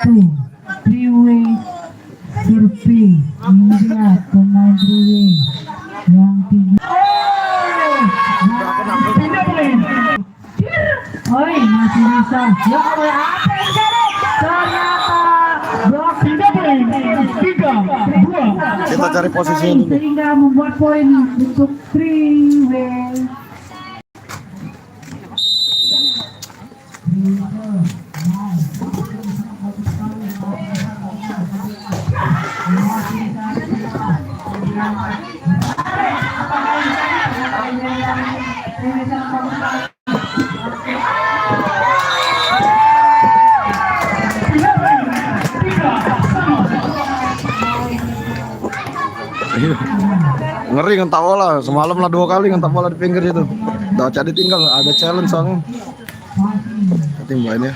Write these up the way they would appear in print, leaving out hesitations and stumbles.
Tuh, freeway survei India pemain freeway yang tinggi. Tidak boleh. Oi, masih bisa. Ya boleh apa yang jadi? Ternyata blok tidak boleh. 3-2. Kita cari posisinya dulu. Sehingga membuat poin untuk freeway. Ngeri ngentak bola, semalam lah 2 kali ngentak bola di pinggir itu. Udah jadi tinggal ada challenge soalnya. Timbain ya.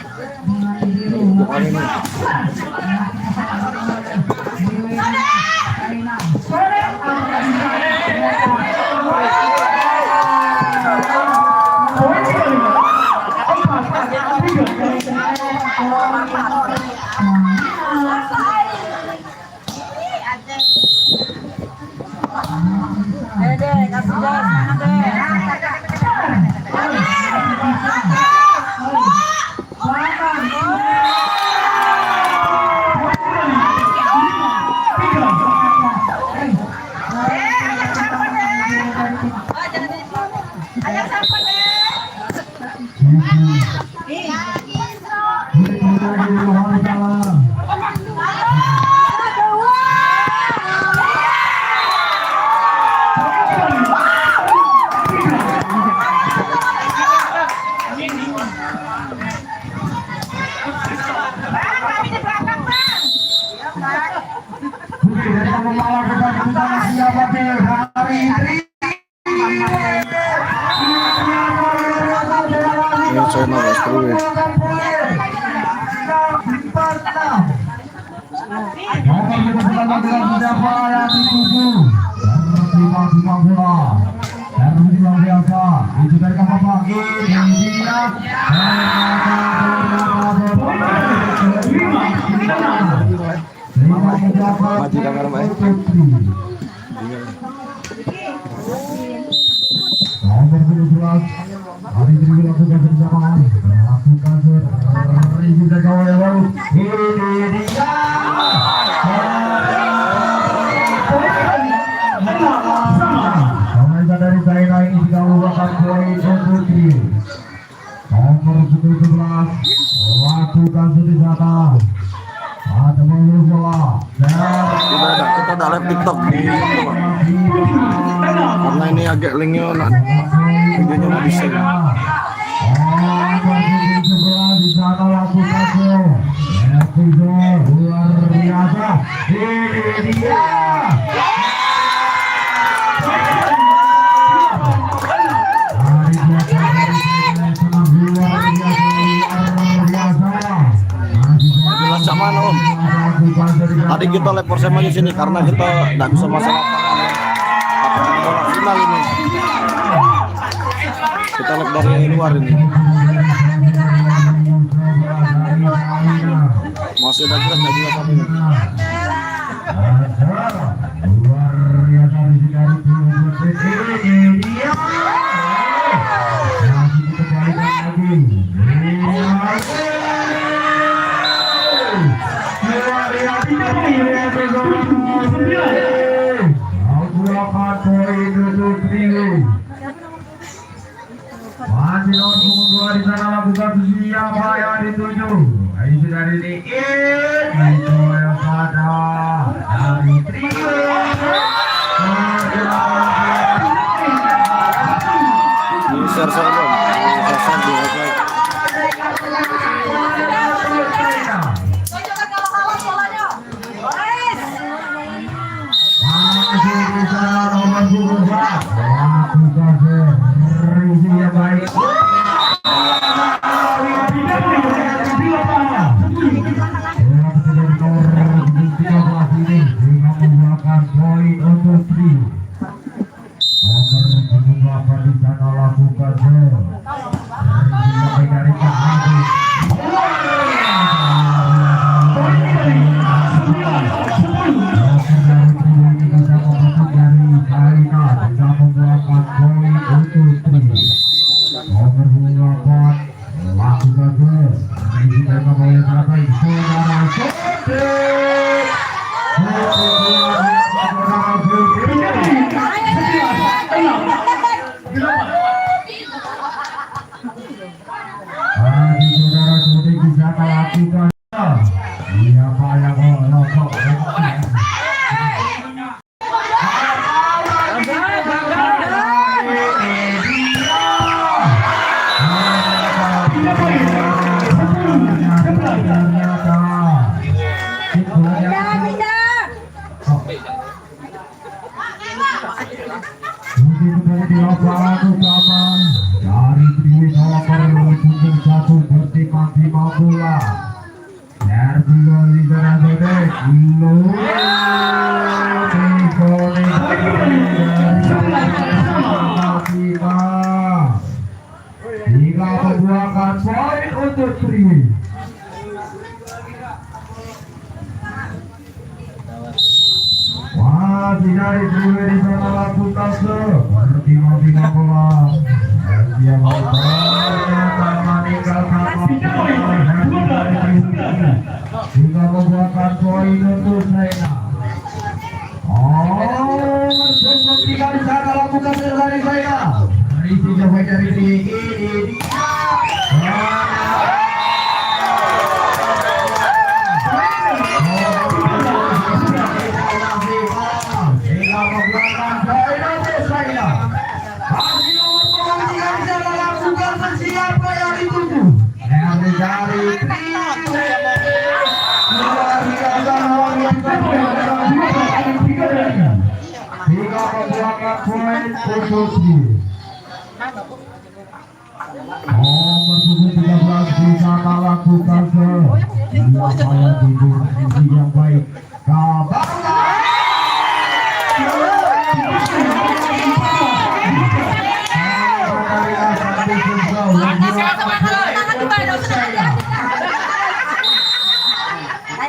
Maju kamera Mbak. Nomor 17 hari ini dilakukan bersamaan melakukan ribu dan kawan yang baru ini dia pemirsa dari China ini juga merupakan poin untuk nomor 17 lakukan di sana ada mengurus bola Kita ada live TikTok di karena ini agak linknya videonya nggak bisa ya. Di sana lakukan luar biasa ini dia Jelas cak mana Om? Tadi kita live Persema di sini karena kita nggak bisa masuk lapangan bola final ini. Kita live dari luar ini. Masih ada jelas nggak jelas apa ini? Masih nomor 2 di sana lakukan siapa yang dituju? Ini dari itu yang pada dari trio. Ini share dong. Share di like. Masih di sana nomor 12 lakukan review yang baik. Hingga membuahkan poin untuk Triwi. Masih dari Triwi di sana lakukan seperti-lima bola. Dan dia ternyata meninggalkan hingga membuahkan poin untuk Zaina. Cukup tidak bisa lakukan dari Zaina. Risi coba dari ini dia. Bersungguh 13 bisa lakukan yang baik.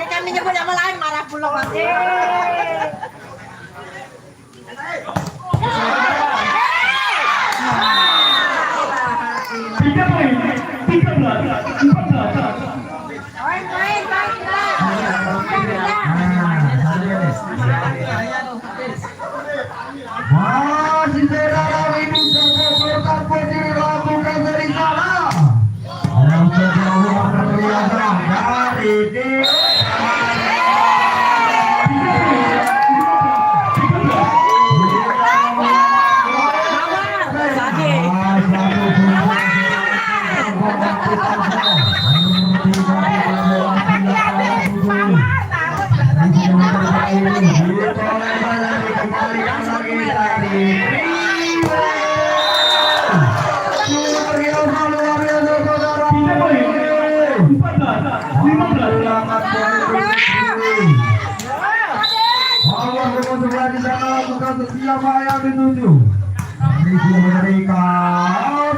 Kami nyebut nama lain marah pulau lagi. Masih terdapat ini sebuah putih lakukan dari sana. Yang kedua terlihat dari siapa yang dituju? Risi memberikan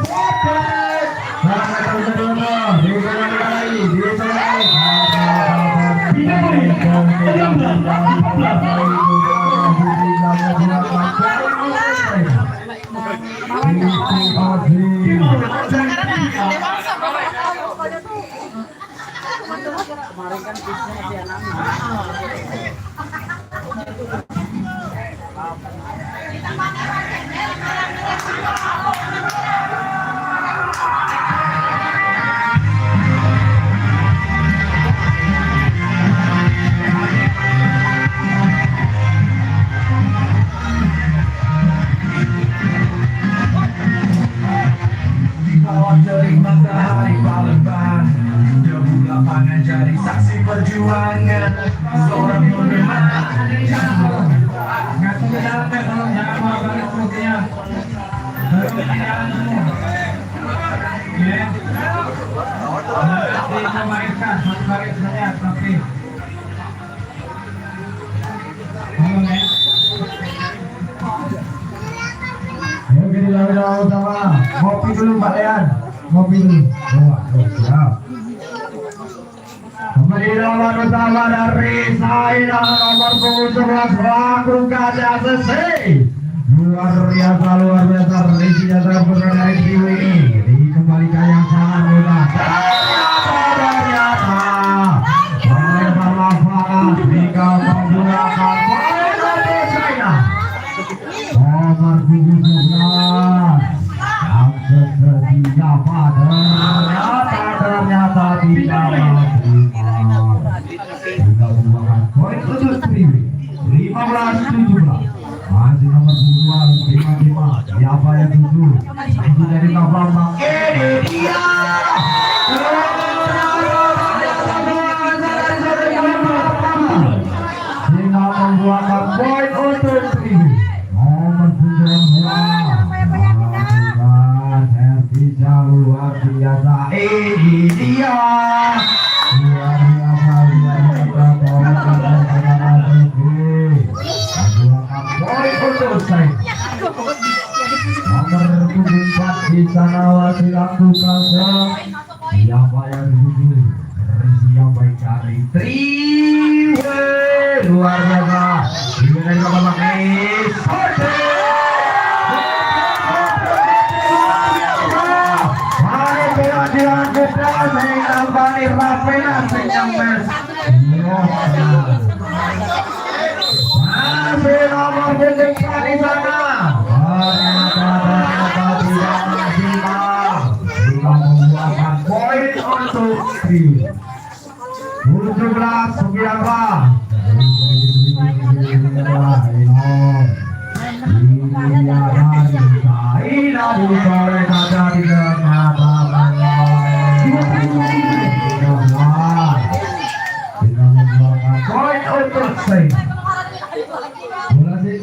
Kemarin kan bisnya dia terik matahari Palembang, debu lapangan jadi saksi perjuangan seorang penerima. Nggak sebenarnya kalau nggak mau balik putihnya. Memainkan satu kali saja tapi mungkin dilakukan utama. Ngopi dulu Pak Lean, ngopi dulu. Siap. Kembali lawan utama dari Zaina nomor 11 lakukan ACC. Luar biasa Risi jasa putra dari Triwi ini dikembalikan yang sangat mudah. Ternyata Palembang Lavalas hingga menggunakan poin dari Zaina nomor 17. Yang sepertinya ternyata tidak mampu. Hingga membuahkan poin untuk Triwi 15-17. Masih nomor 2 55. Siapa yang tuju? Itu dari Palembang. Ini dia. Hingga membuahkan poin untuk Triwi nomor 19. Servisnya luar biasa. Ini dia. Luar biasa. Triwe luar biasa. Dari Bapak Makis. Jangan kita sehingga Bani Rafena sehingga masih nomor berdekat di sana. Ternyata tidak maksimal. Membuahkan poin untuk tim 17 Sugiarba. Poin untuk saya. Bola sih.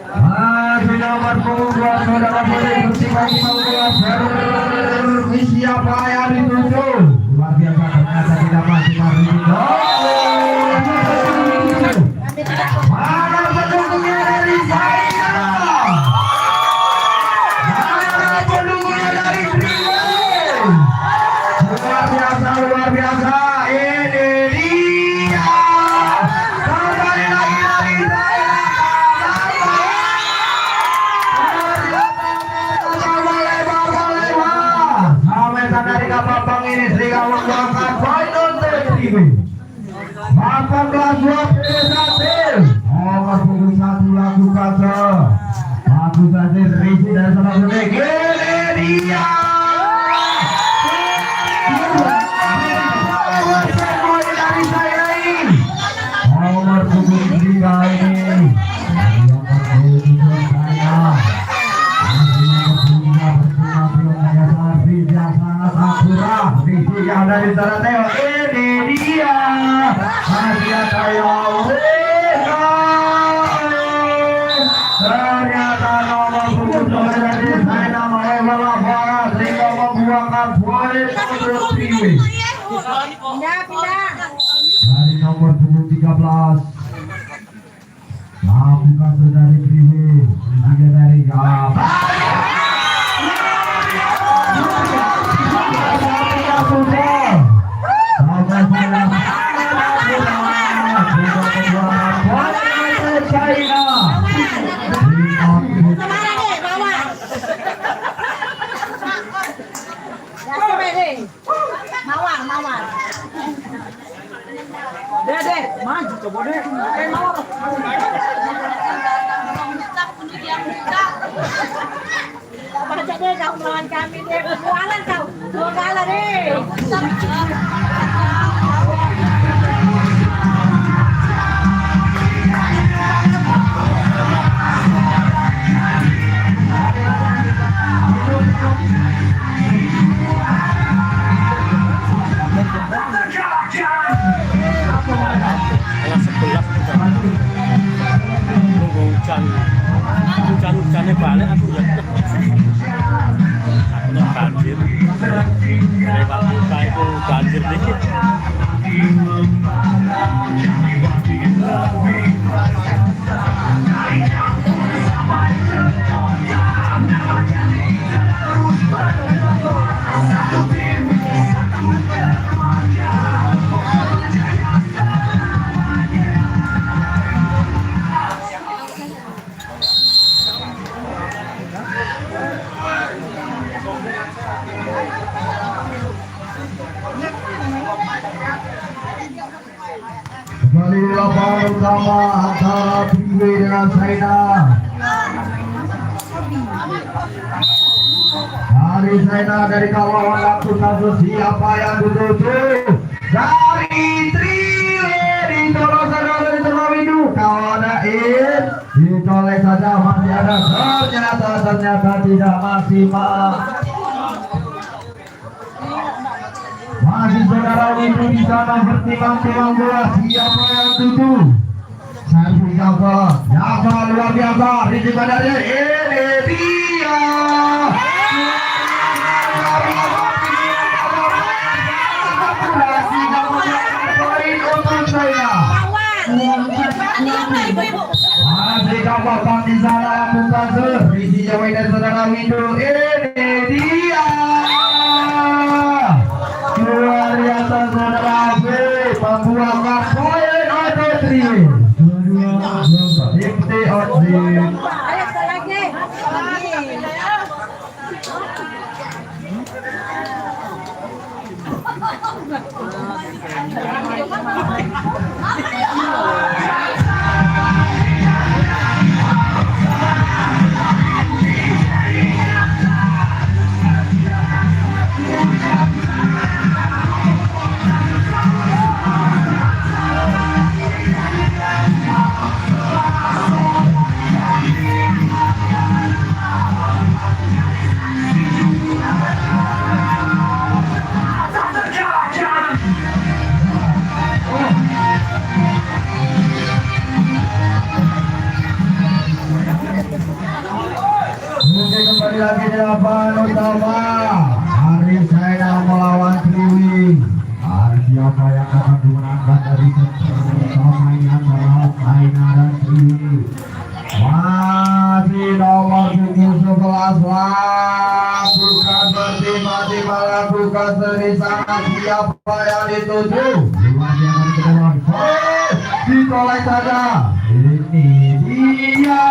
Masih nomor 2 saudara boleh bersih-bersih permisi apa yang dituju. Luar biasa ternyata tidak masih mana pendukungnya dari saya? Mana pendukungnya dari Triwe? Luar biasa, ini dia. Kembali lagi dari saya. Sampai dari kapal ini sehingga membuahkan poin untuk Triwe. 18-21 nomor punggung 1 lagu kaca lagu saja terisi dari sana sini dia dari saya ini nomor punggung 3 ini yang dari sana tengok ini dia ternyata nomor punggung dari saya membawa sehingga membuahkan poin untuk Triwe. Pindah. Dari nomor punggung 13 lakukan dari Triwe juga dari Mawar. Dede, maju coba deh. Mawar. Baca deh kau melawan kami deh. Jualan kau. Dua kali deh. hujannya balik aku ya aku banjir lewat muka itu banjir dikit kembali lapangan utama antara Triwe dengan China. Dari China dari kawalan laku satu siapa yang dituju dari Triwe ditolong saja dari Terlawidu kawan Ain ditoleh saja masih ada ternyata tidak maksimal. Masih saudara itu di sana bertimbang-timbang bola siapa yang tuju servis Java luar biasa Rizky Badari ini dia untuk saya masih kapal di sana bukan Rizky Jawa dan saudara Windu ini Oke, kembali lagi di lapangan utama. Hari saya melawan Triwi. Siapa yang akan dimenangkan dari pertandingan antara China dan Triwi? Masih nomor 11 lakukan bertiba-tiba, lakukan seri sana. Siapa yang dituju? Luar biasa ke bawah. Ditolak saja. Ini dia.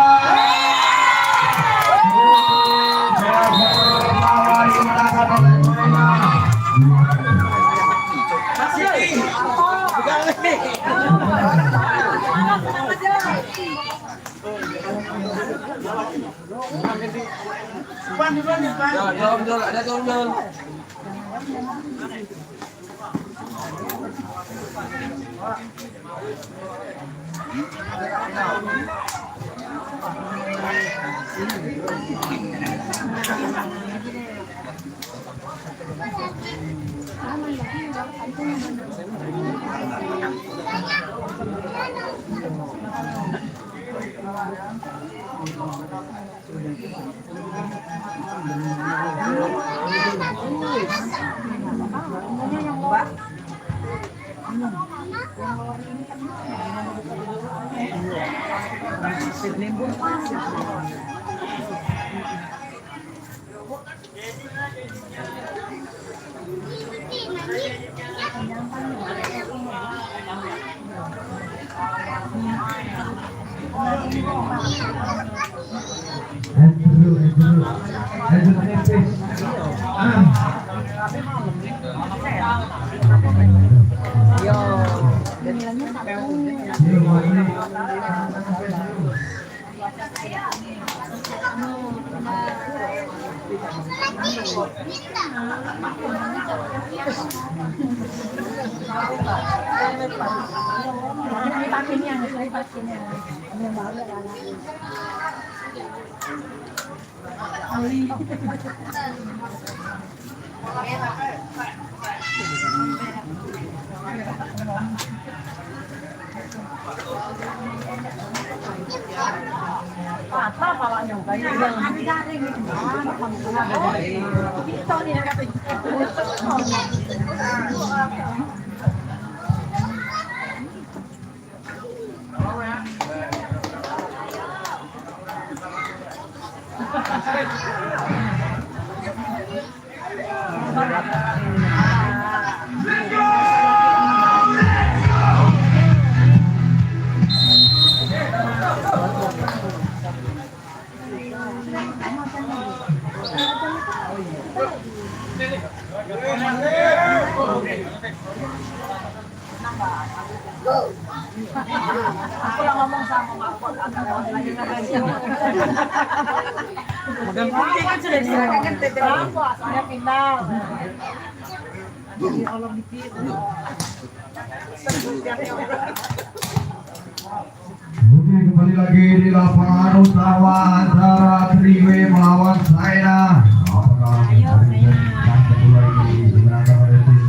Oke, kembali lagi di lapangan utama antara Triwe melawan China. Apakah hari yang kedua ini dimenangkan oleh tim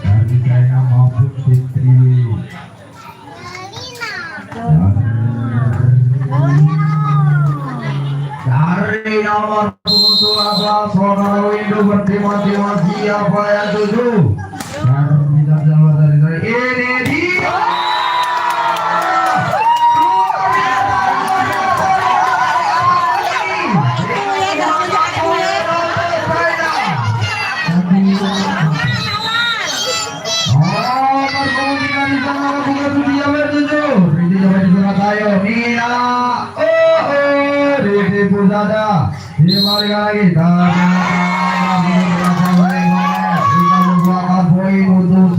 dari China maupun tim Triwe? Dari nomor 12 saudara Windu bertima-tima, siapa yang tuju? Dan tidak jauh dari ini dia. Kembali lagi poin untuk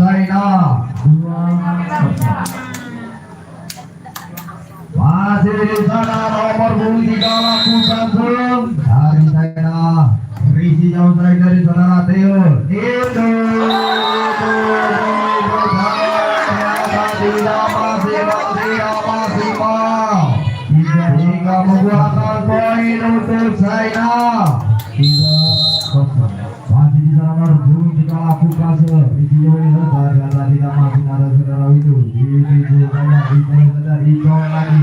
saudara Teo. Tidak maksimal. Hingga membuahkan poin untuk China. 3-0. Masih di sana berhubung jika lakukan video ini ternyata tidak masih ada saudara itu. Ini banyak Iko lagi.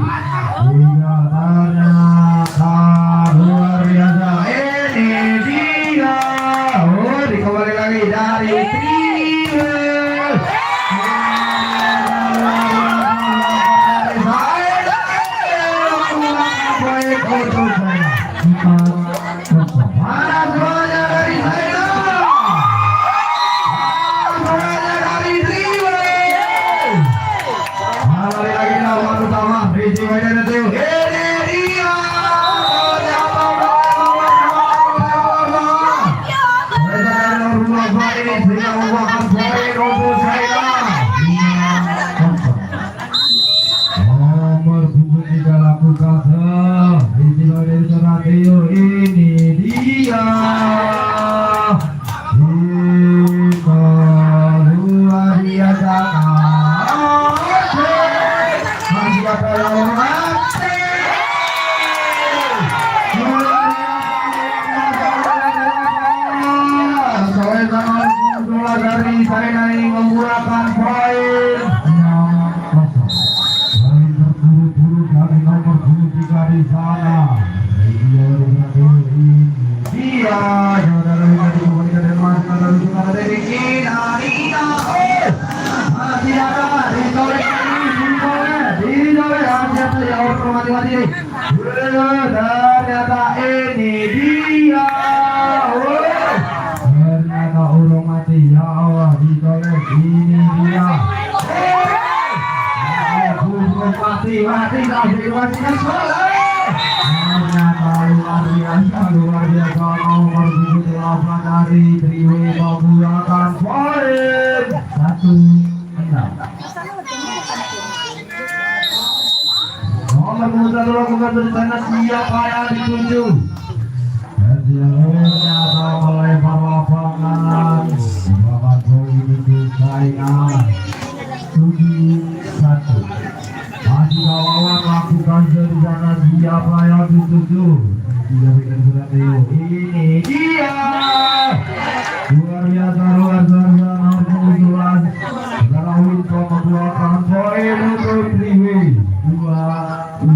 Hingga ternyata luar biasa. Ini dia. Oh, dikembali lagi dari Triwel. Mana semuanya dari saya? Semuanya dari Triwel. Kembali lagi lawan utama Riji Wayan itu. Ini dia. Nomor 3 lakukan ini dia. Luar biasa. Masih ada yang mati. Dari China ini membuahkan poin 6-0. Berturut-turut dari nomor 23 di sana. Dia saudara yang dikembalikan dari masih ada dukungan dari Nina. Masih ada ditolak siapa yang orang mati-mati. Ternyata ini dia. Ternyata orang mati, ya Allah, ditolak ini dia. Mati kasih luar biasa nomor 78 dari Triwel membuahkan poin 1-6. Nomor 21 lakukan berencana siapa yang dituju. Ternyata melempar lapangan membuahkan poin untuk China 7-1. Masih kawan lakukan berencana siapa yang dituju. Ini dia. Luar biasa nomor 17. Saudara Winko membuahkan poin untuk Triwel 2-7.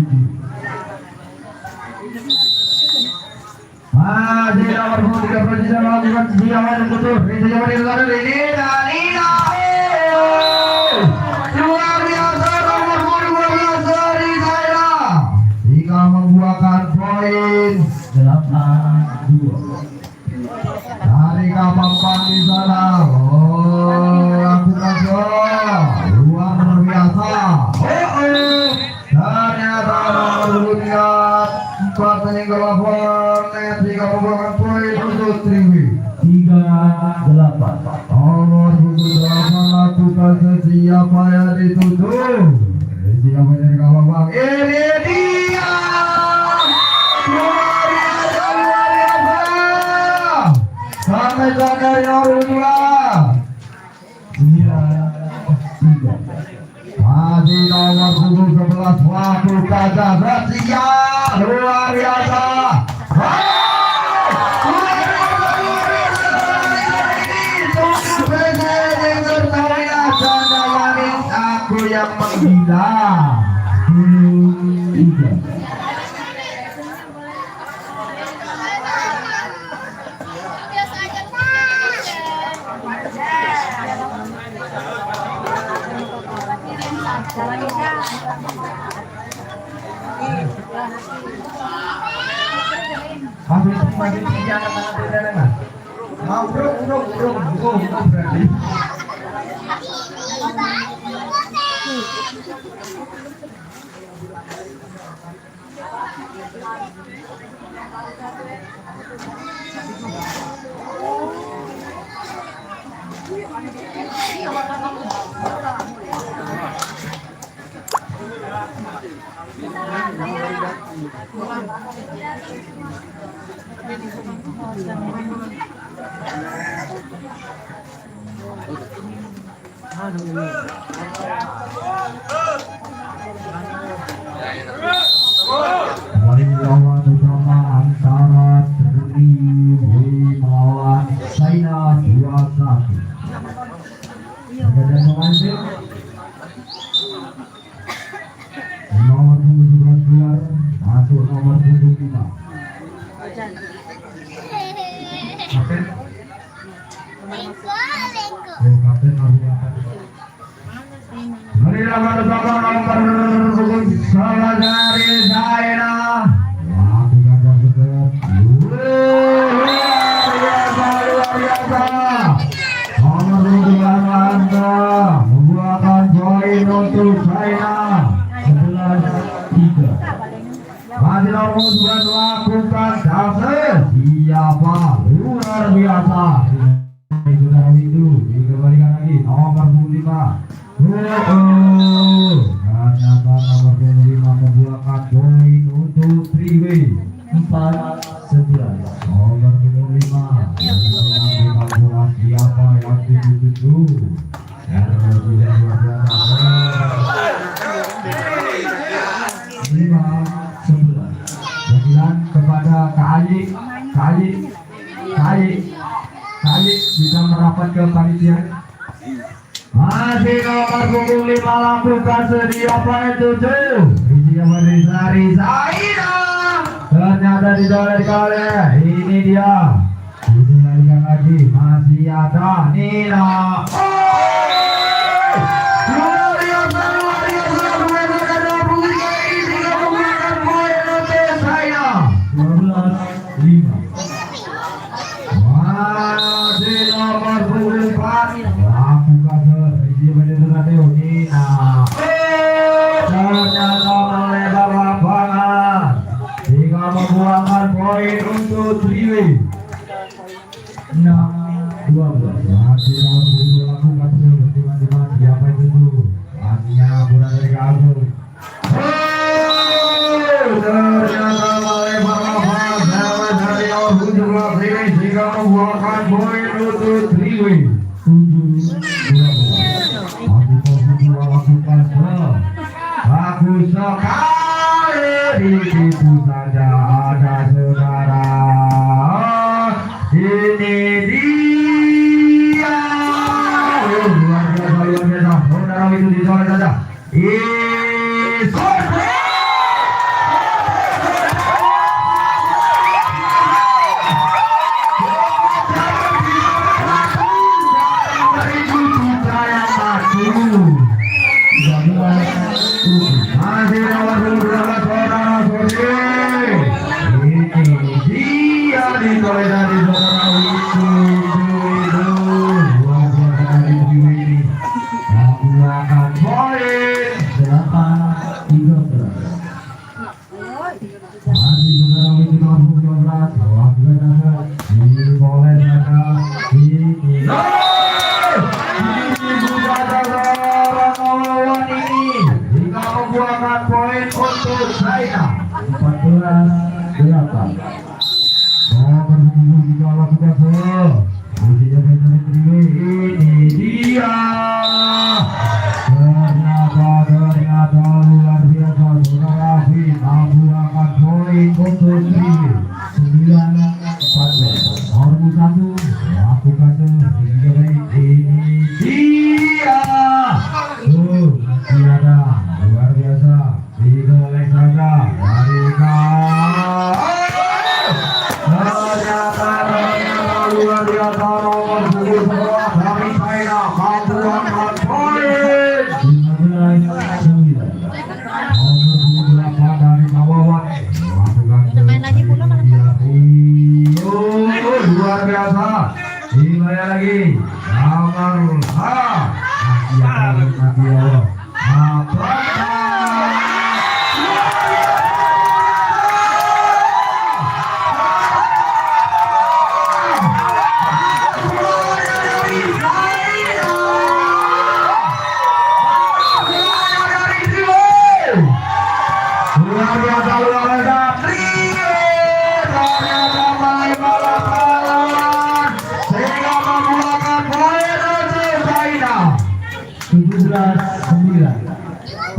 Masih nomor 23 presiden melakukan siapa yang dituju. Presiden dari Nina. Luar biasa nomor 12 dari China. Jika membuahkan poin 8-2. Dari Kapampan di sana. Lakukan luar biasa. Ternyata nomor 4 meninggal laporan. Jika membuahkan poin untuk Triwel 3-8. Nomor 8 lakukan siapa yang dituju. Siapa yang Kapampan. Ini dia. Sampai dari nomor 2. Masih nomor 11 waktu kaca Rasia. Luar biasa. Aku yang menggila. Masih tiga anak-anak mau bro berarti. Kembali lawan utama antara Triwi melawan China 2-1. Ada pemain nomor 17 keluar, masuk nomor 25. Kapten. Kapten harus angkat. Kembali lawan utama nomor 11 dari China. Wah, bukan terdekat. Luar biasa. Nomor 12 Anda membuahkan poin untuk China 11-3. Masih nomor 9 lakukan dasar. Siapa? Luar biasa. Sudah itu dikembalikan lagi nomor 25. Ternyata nomor 25 membuahkan poin untuk Triwi 4-11. Nomor 25 siapa yang tuju-tuju? Kepada KAI bisa merapat ke panitia. Masih nomor 25 lakukan sedia poin 7. Dari Zaida. Ternyata didolek oleh ini dia. Dikembalikan lagi, masih ada Nina. Luar biasa, ada bunga ini menggunakan poin untuk saya 12-5. Masih nomor 24 lakukan Nina. Ternyata melebar lapangan hingga membuangkan poin untuk Triwi 6-12. Masih nomor 7 lakukan teman-teman. Siapa itu? Ania Bulan dari Agung. Ternyata melebar lapangan dari nomor 17 Triwi hingga membuangkan poin untuk Triwi 7-12. Bagus sekali, begitu saja ada saudara. Ini dia. Luar biasa, saudara itu disolek saja. Masih nomor 12 saudara Sodi. Ini dia ditolak dari saudara itu. Luar biasa dari ini. Membuahkan poin 8-13. Masih saudara itu nomor 12. Lakukan dasar. Diboleh saja. Ini. Membuahkan poin untuk China 14-8. Nomor 10 juga lakukan gol. Ini dia. Ternyata luar biasa saudara Afi membuahkan poin untuk Triwi 9-14. Nomor 1 lakukan ini dia. Masih ada. Luar biasa, didolek saja dari ternyata luar biasa nomor 10 dari China membuahkan poin 15-9. Nomor 28 dari Kawawan melakukan luar biasa, dimana lagi nomor masih ada Nabiawa. 9.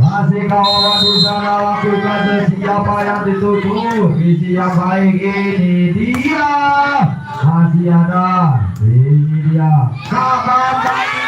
Masih kawan di sana lakukan siapa yang dituju. Isi yang baik ini dia. Masih ada. Ini dia. Kakak baik.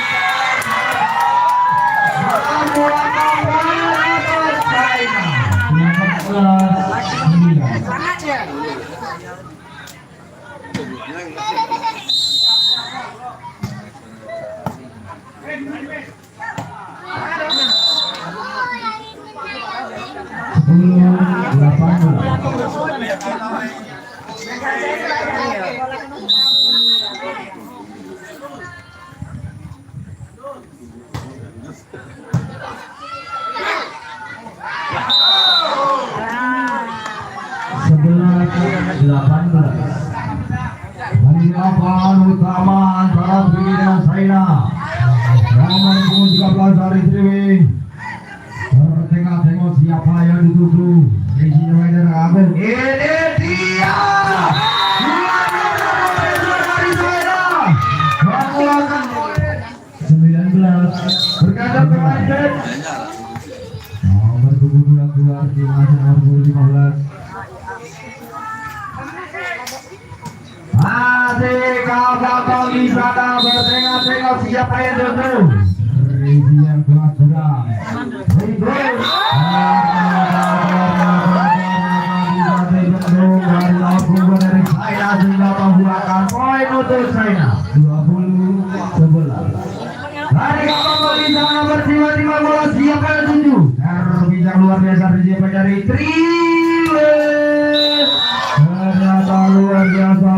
Lapangan utama antara Triwi dan Saina. Nomor 13 dari Triwi. Tengah-tengah siapa yang dituju. Isi Rider Agung. Ini dia. Dari Saina. Mengeluarkan 19. Berkadang pemain. Nomor 22 keluar di masa nomor 15. Masih kau belakang di sana bertengah-tengah siapa yang dulu. Rezi yang gerak-gerak. Dari China sehingga membuahkan poin untuk China 20-11. Dari kapal di sana bertiba-tiba bola siapa yang tuju. Bijak luar biasa siapa dari Triwi. Ternyata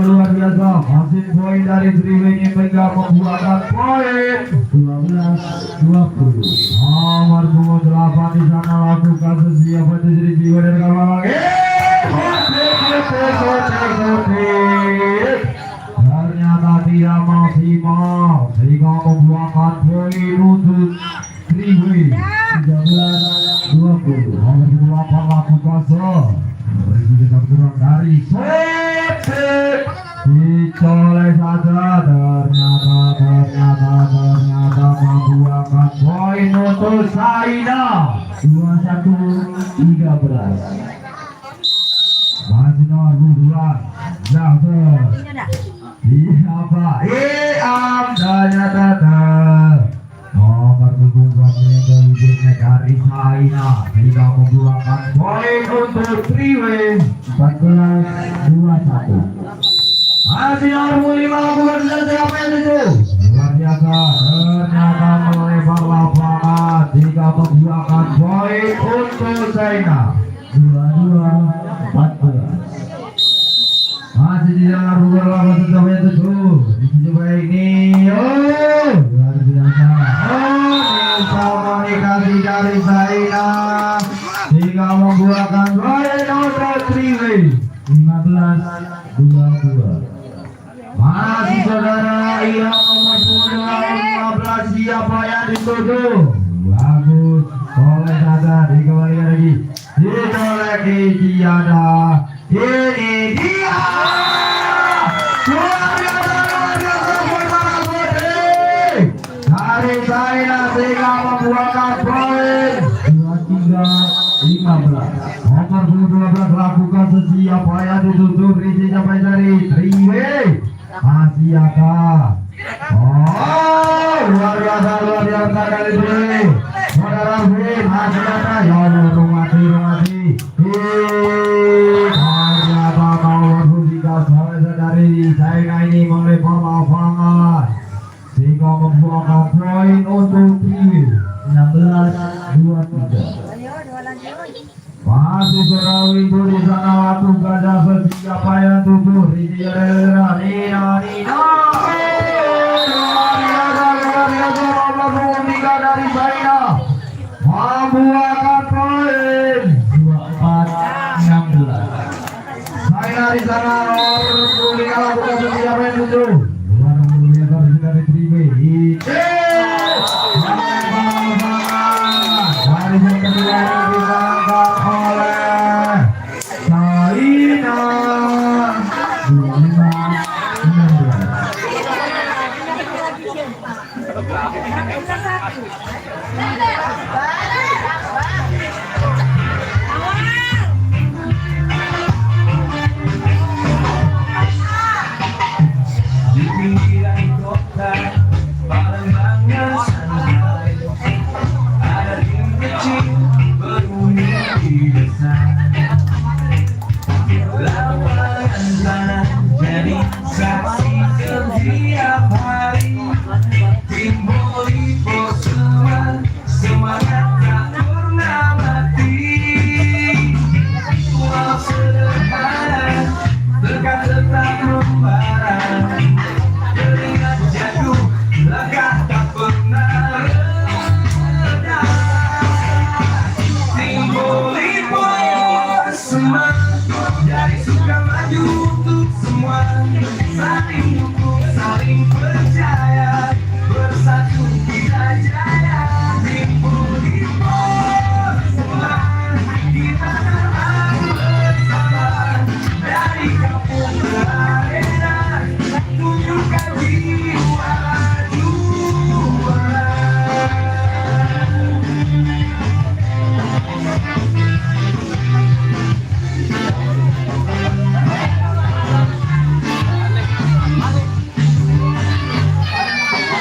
luar biasa. Masih poin dari Triwi ini pegang membuahkan poin 12-20. Nomor 28 di sana lakukan sesiapa jadi jiwa dari kapal lagi. Ternyata tidak maksimal sehingga membuahkan poin untuk Triwi 13-20. Nomor 28 lakukan kita kurang dari dicolek saja. Ternyata membuahkan poin untuk Saina 21-13. Masih nomor 2 Zahter siapa? Ternyata nomor 22 dari Saina tidak membuahkan poin untuk Triwi 14-21. Masih nomor 5 bukan siapa yang itu? Luar biasa. Ternyata melebar lapangan tidak membuahkan poin untuk Saina 22-14. Masih di dalam luar lapangan siapa yang itu? Dicoba ini. Luar biasa. Komunikasi dari Saina hingga membuahkan poin untuk Triwi 15-22. Masih saudara Ilham nomor 15 siapa yang dituju. Bagus. Oleh saja dikembalikan lagi. Ditolak di tiada. Ini dia. Dari Saina sehingga membuahkan poin 23-15. Nomor 12 lakukan sesiapa yang ditutup isi sampai dari Triwi Asiaka. Luar biasa dari Triwi. Saudara Win Asiaka ya Allah mati. Ternyata nomor 13 dari Saina ini melebar lapangan sehingga membuahkan poin untuk Triwi 16-23. Masih Surawi itu di sana waktu gajah siapa yang tujuh di Nina. Dari Saina membuahkan poin 24-16. Saina di sana lakukan siapa yang tujuh. Dari Triwi dari yang kedua diangkat oleh Saina 25-16. Di pinggiran kota Palembangnya santai, ada tim kecil berbunyi di desa. Lapangan tanah jadi saksi setiap hari. Tim Bolipo semua semangat tak pernah mati. Walau sederhana dekat tetap membara. Teringat jatuh langkah tak pernah reda. Tim Bolipo semua dari suka maju untuk semua. Saling dukung, saling percaya, bersatu kita jaya. Tim Bolipo semua kita terbang bersama. Dari kampung ke arena, tunjukkan jiwa juara.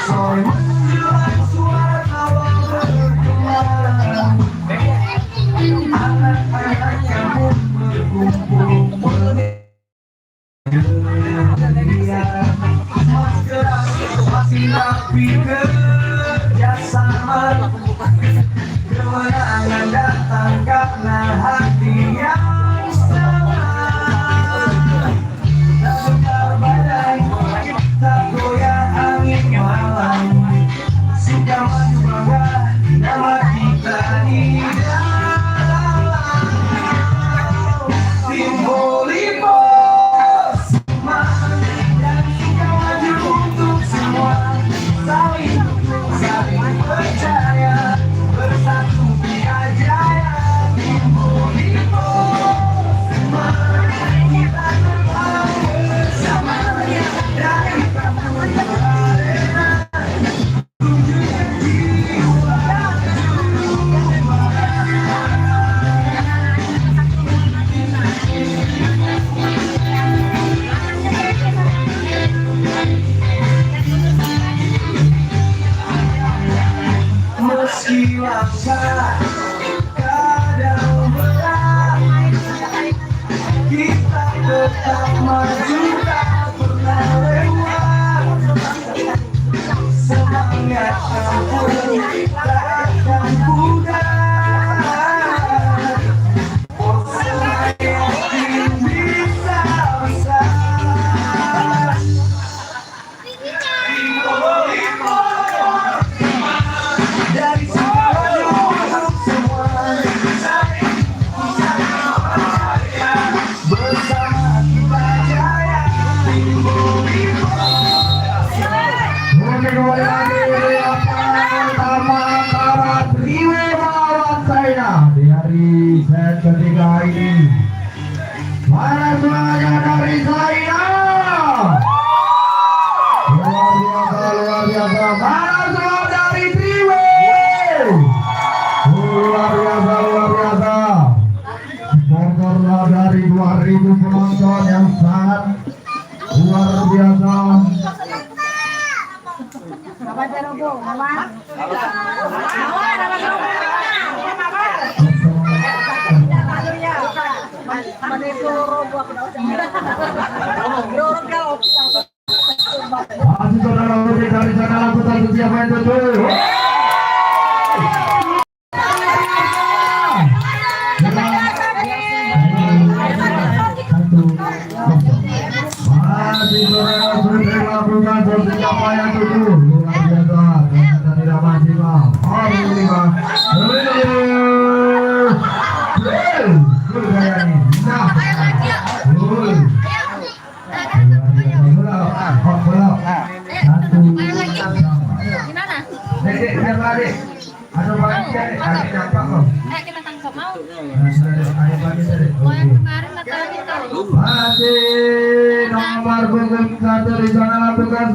Sore menjelang suara tawa bergema, anak-anak kampung berkumpul dia masih rapi kerjasama. Kemenangan datang karena hati yang sama. Tak gentar badai, tak goyah angin malam. Suka maju bangga, nama kita di dalam. Tim Bolipo semua dan suka maju untuk semua. Saling dukung, saling percaya, bersatu kita jaya. Tim Bolipo semua kita terbang bersama. Dari kampung ke arena, tunjukkan jiwa meski langkah kadang berat, kita tetap maju tak pernah lewat. Semangat campur takkan pudar. Saya yakin bisa besar. Tim Bolipo dari segala untuk semua. Bersama kita jaya. Tim Bolipo. Mungkin kembali lagi pertama antara Triwe melawan China di hari set ketiga ini. Mana semuanya dari China? Luar biasa. Mana semua dari Triwe? Luar biasa. Supporter dari 2000 penonton yang sangat luar biasa. Masih saudara putri dari sana lakukan siapa yang tutup. Masih saudara putri lakukan siapa yang tutup. Luar biasa dan tidak maksimal. Alhamdulillah. Masih nomor punggung 1 di sana lakukan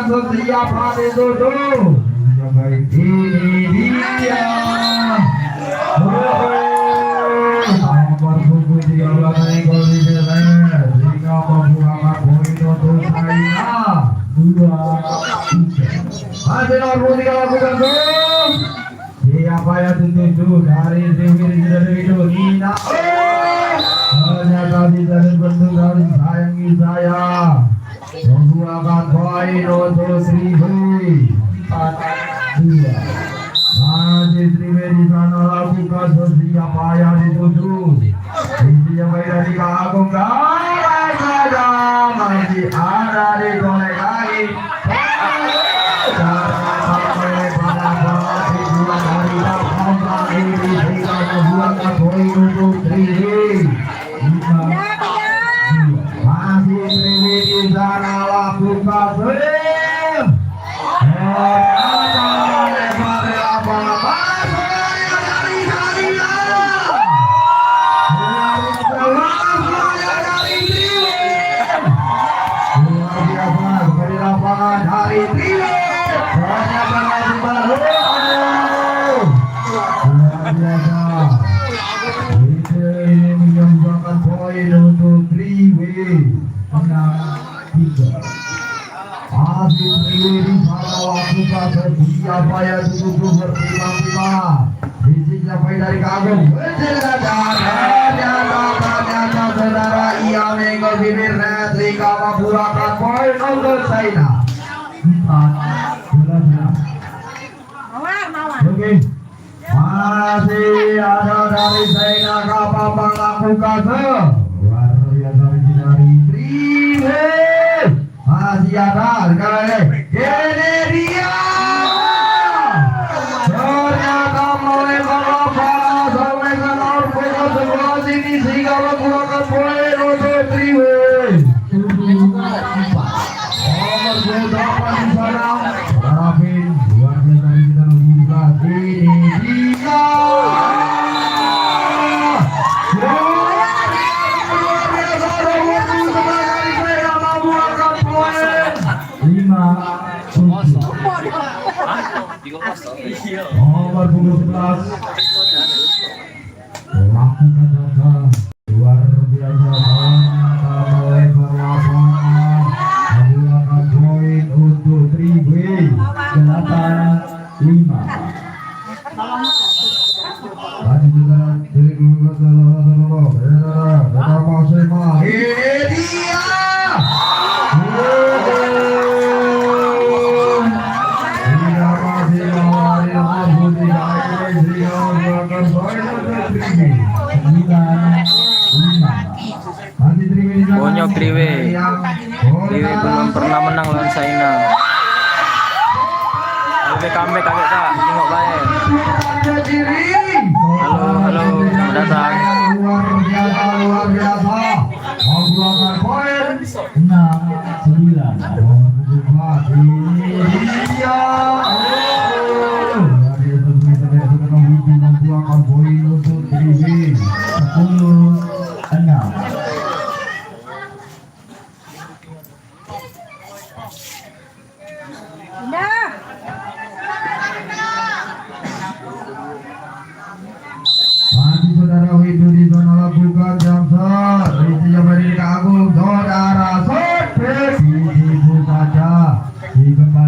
Setiap hari duduk ini dia nomor buku dia lagi kali jelek jika membuat poin untuk saya 2 masih nomor 3 lakukan tuh siapa yang dituju dari itu Nina ternyata bisa dibentuk dari sayangi saya membuahkan poin untuk Sriwi 4-2 masih Sriwi di sana lakukan siapa yang dituju intinya baik dari Kak Agung saja masih ada di konek lagi karena sampai pada saat dibuang dari dalam ini sehingga membuahkan poin untuk Sriwi 5-2 masih Sriwi di sana lakukan swing dari Sriwi ternyata masih baru ini menyumbangkan poin untuk Sriwi 6-3 masih Sriwi di sana lakukan siapa yang dituju bertimbang-timbang fisiknya poin dari Kagum ternyata saudara ia mengol bibirnya sehingga membuahkan poin untuk Saina 4-11. Oke, masih ada dari Saina kapal melakukan luar biasa dari Sriwi masih ada sekali ini dia ternyata melempar lapangan sampai ke nomor pokok sebelah sini sehingga membuahkan poin untuk Sriwi 7-4 nomor 28 di sana Rafin luar biasa di kita membuka ini dia luar biasa nomor 7 sekali saya membuahkan poin 5-7 nomor 11 lakukan saja luar biasa melempar lapangan membuahkan poin untuk Sriwi 8-5 tadi juga ini dia Bonyok Sriwi belum pernah menang lawan Saina. Lebih comeback kakek Kak, tengok baik. Halo, selamat datang. Luar biasa membuahkan poin 6-9 membuahkan poin untuk Sriwi 10-6. Masih saudara Widu di zona lakukan jamser isinya beri Kak Agung saudara Sot dibuka saja dikembali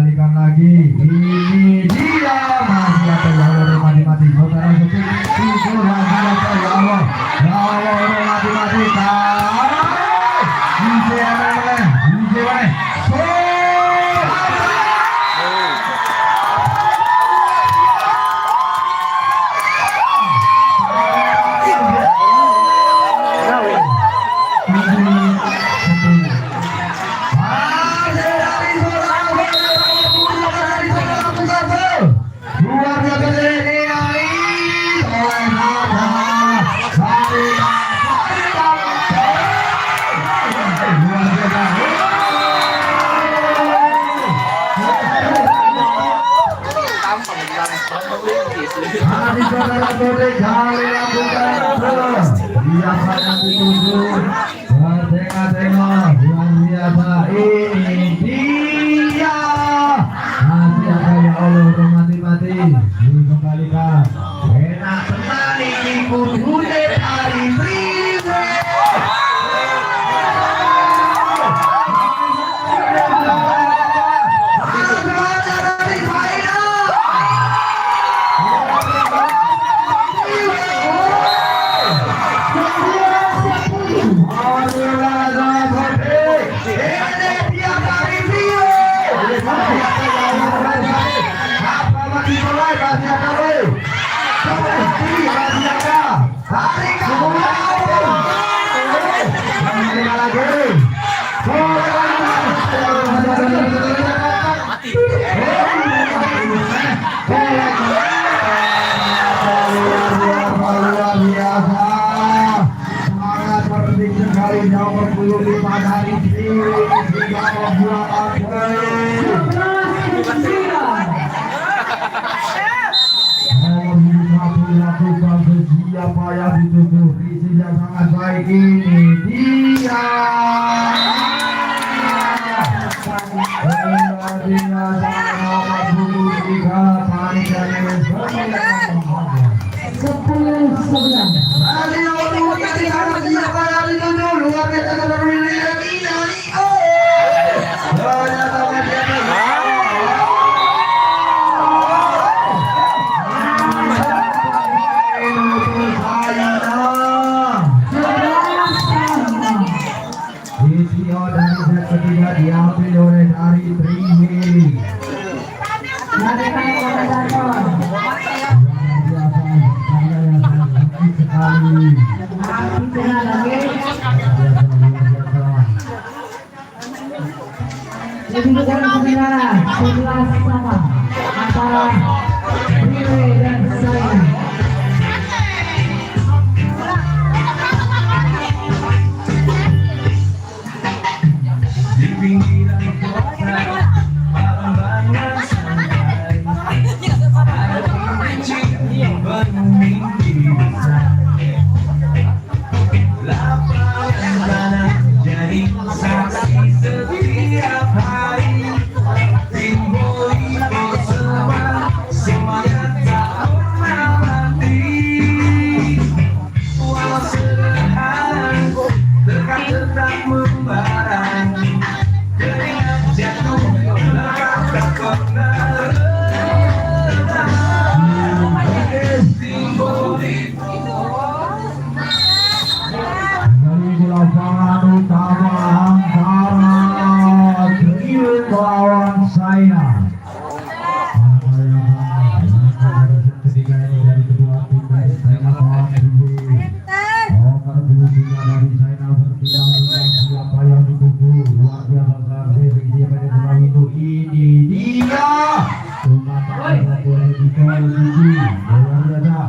dituju. Bertengah-tengah luar biasa. Ini dia. Masih ada ya Allah mati-mati dikembalikan. Enak sekali ikut Hudet dari Priwe. Siapa yang dituju visi yang sangat baik ini dia. Diambil oleh dari Triwi. Jadi sekarang sebenarnya 11 sama antara Priwe dan saya. Lapangan utama antara Triwi melawan saya. Ketiga ini dari kedua tim dari saya melawan Triwi. Nomor 2 dari saya bertilang siapa yang dituju. Luar biasa sekali siapa yang terlalu itu. Ini dia. Cuma tak boleh dikawal tinggi. Luar biasa.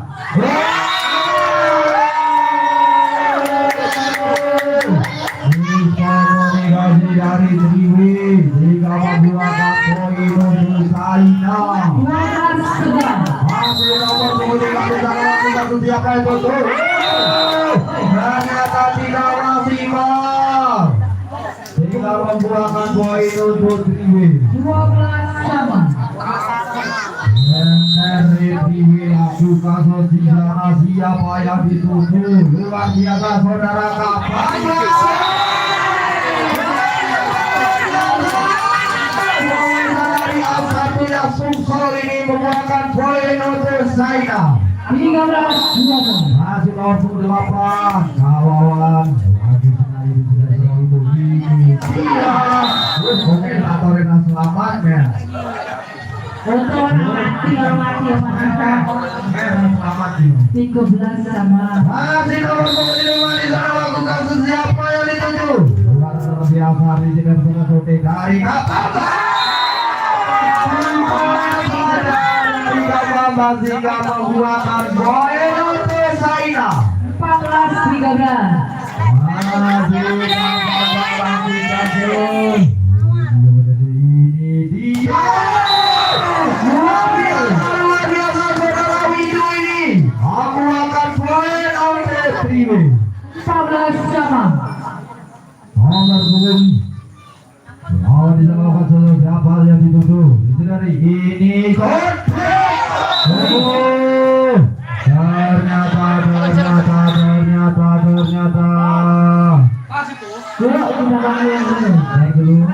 Dari Triwi jika membuahkan poin untuk Saina. Masih nomor 2 siapa yang betul? Ternyata tidak masih mal. Jika membuahkan poin untuk Triwi. 12 sama. Dari Triwi lakukan sosial siapa yang dituju. Luar biasa saudara kapan. Sumsel ini membuahkan poin untuk Saina. 13-12. Masih nomor 8 kawawan lagi sekali sudah selalu begini. Iya, komentator yang selamat ya. Untuk mati Selamat nih. 13 sama. Masih nomor 5 di sana lakukan siapa yang dituju. Luar biasa di sini dari kapal. Masih gak membuahkan poin untuk Saina. 14-13. Ini dia. Luar biasa saudara Widu ini. Aku akan poin untuk Triwi. 14 sama. Nomor punggung. Mau dilakukan solo siapa yang dituju? Itu dari ini gol. Oh, ternyata. Sudah udah yang ini. Naik dulu.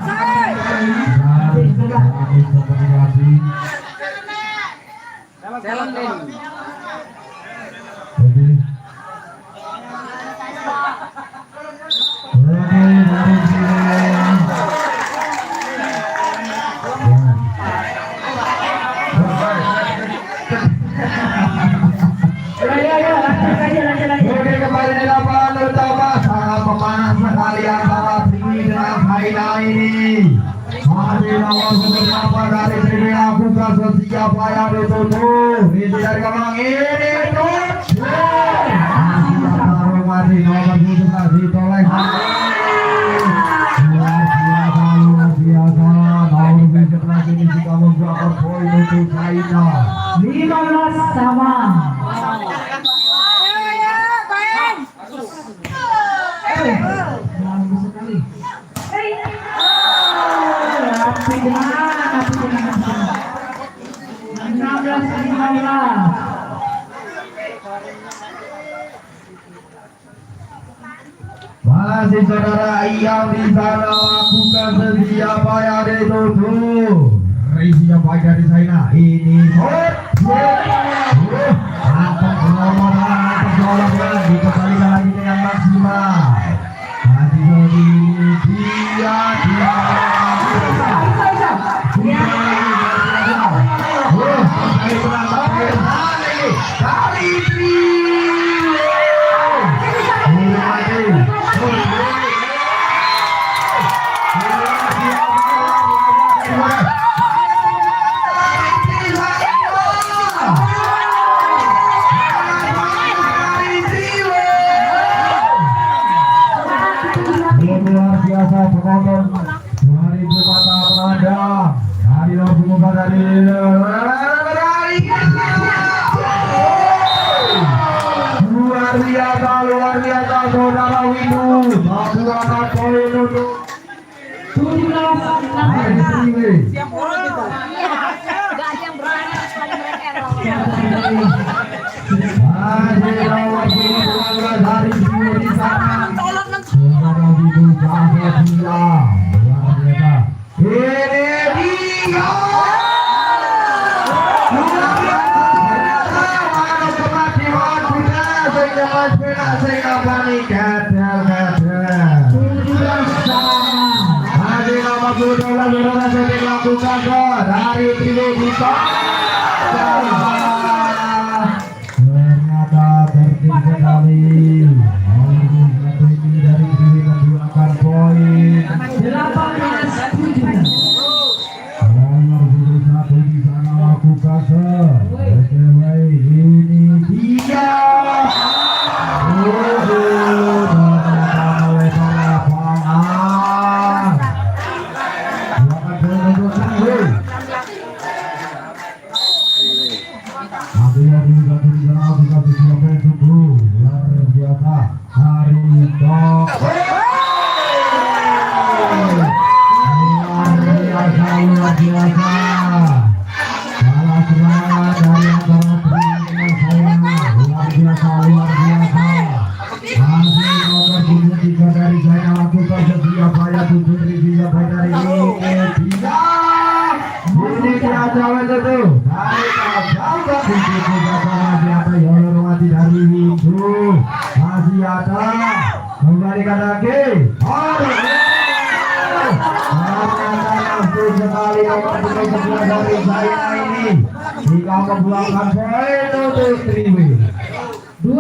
Oke, kembali di lapangan utama. Sangat memanas sekali antara Triwi dengan Haina ini. Masih nomor beberapa dari Triwi lakukan siapa yang ditutup. Ini dari kemang ini tuh. Masih nomor beberapa ditolak. Luar biasa. Nomor beberapa ini juga membuat poin untuk Haina. 15 sama. Masih saudara yang di sana lakukan siapa yang ditutup. Risi yang baik dari Saina ini. Mantap perlawanan dikembalikan lagi dengan maksimal. Masih dia luar biasa penonton 2000 mata penandang dari nomor dari luar biasa saudara Windu membuahkan poin untuk 17 dari Triwi. Siap orang gitu. Iya. Enggak ada yang berani sekali mereka. Masih nomor 12 dari Triwi di sana. Saudara Windu bahasa dia luar biasa. Ini dia. Sehingga panik Hadi nomor 12 dilakukan dari Triwi ternyata tertib sekali. Satu ini dari Triwi menggunakan poin 18-17. Nomor 21 di sana lakukan ini dia. Masih ada kembalikan lagi sekali nomor 11 dari saya ini jika membuahkan poin untuk Triwi 28.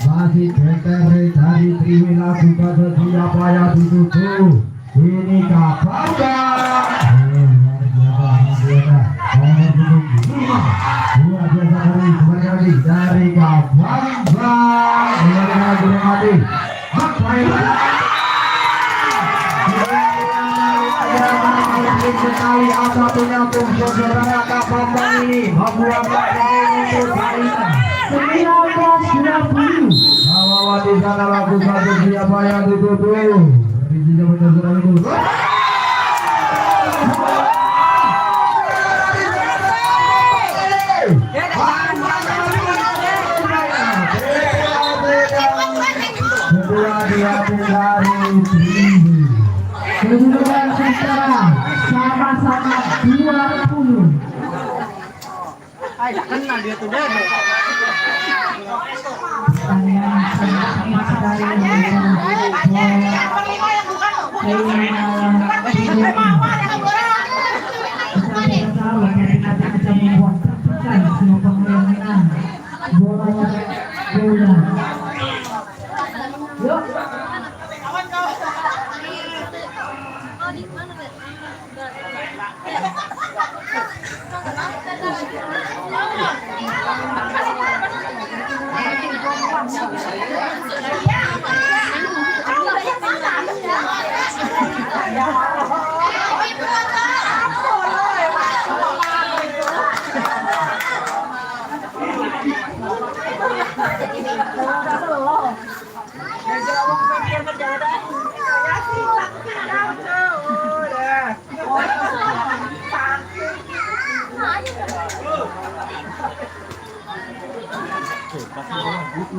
Masih beter dari Triwi lakukan siapa yang dituju. Ini Kapangga. Luar biasa kembali dari Kapangga. Sekali ada penyambung saudara Kapangga ini membuat poin untuk Haina 19 lawan di sana lakukan siapa yang dituduh. Rincinya benar-benar itu. Kedua diambil dari Triwi. Kedudukan sekarang sama-sama 20. Pertandingan sama-sama sekali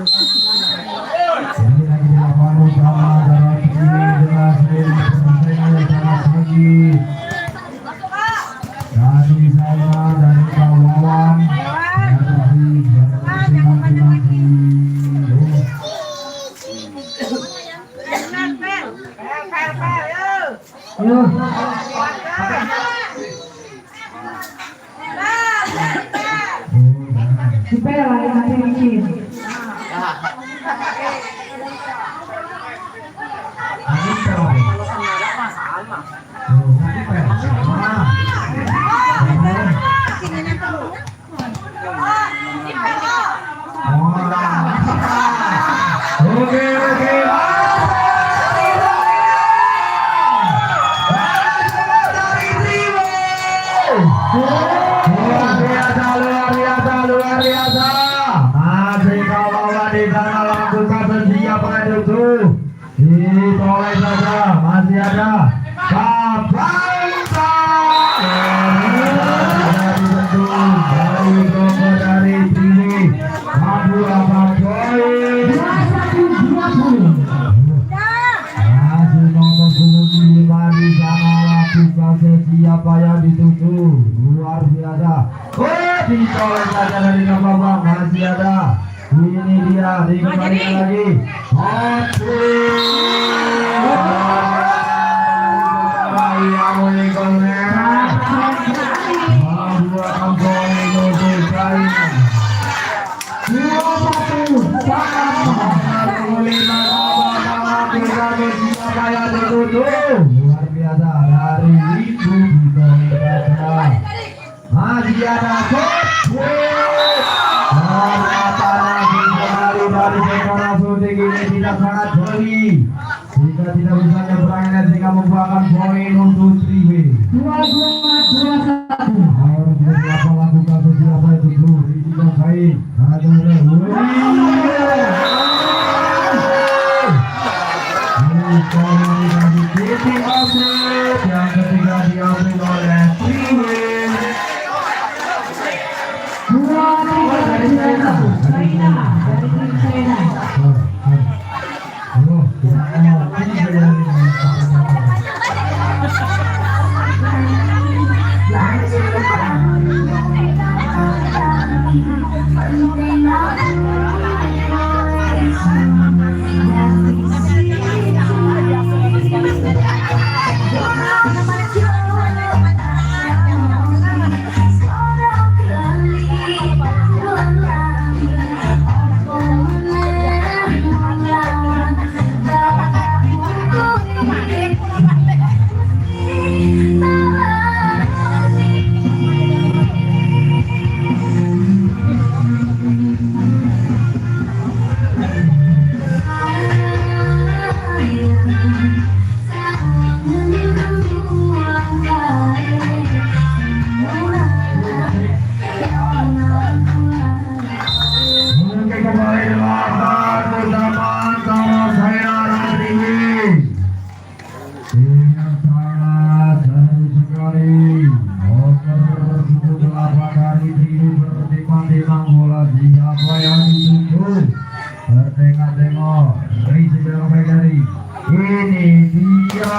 Ini lagi dilakukan bersama antara Triwi dengan persaingan yang sangat tinggi. Dari saya dari Kawawan Supaya yang tinggi. Oke. Luar biasa. Masih kawalan di sana lakukan siapa itu. Ditolak saja, masih ada. Kabanta. Dari Joko dari Triwi. Maju apa poin? 21-20. Masih nomor 25 di sana lakukan siapa yang dituju. Luar biasa. Ditolak saja dari Kababang, masih ada. Ini dia dikembalikan lagi. Yang meninggalnya membuat poin untuk Ukraina. 21 sama. Siapa yang dituduh? Luar biasa dari itu ditolak. Masih ada dari sekarang syuting ini tidak sangat jeli. Jika tidak bisa nyebrangnya jika membuahkan poin untuk Triwi. 22-21. Harus berapa lakukan siapa itu dulu. Tidak baik. Yang ketiga diambil oleh Triwi. 2-3 dari China. Dari tim China. Kembali lawan bersama tengok-tengok. Race yang baik dari. Ini dia.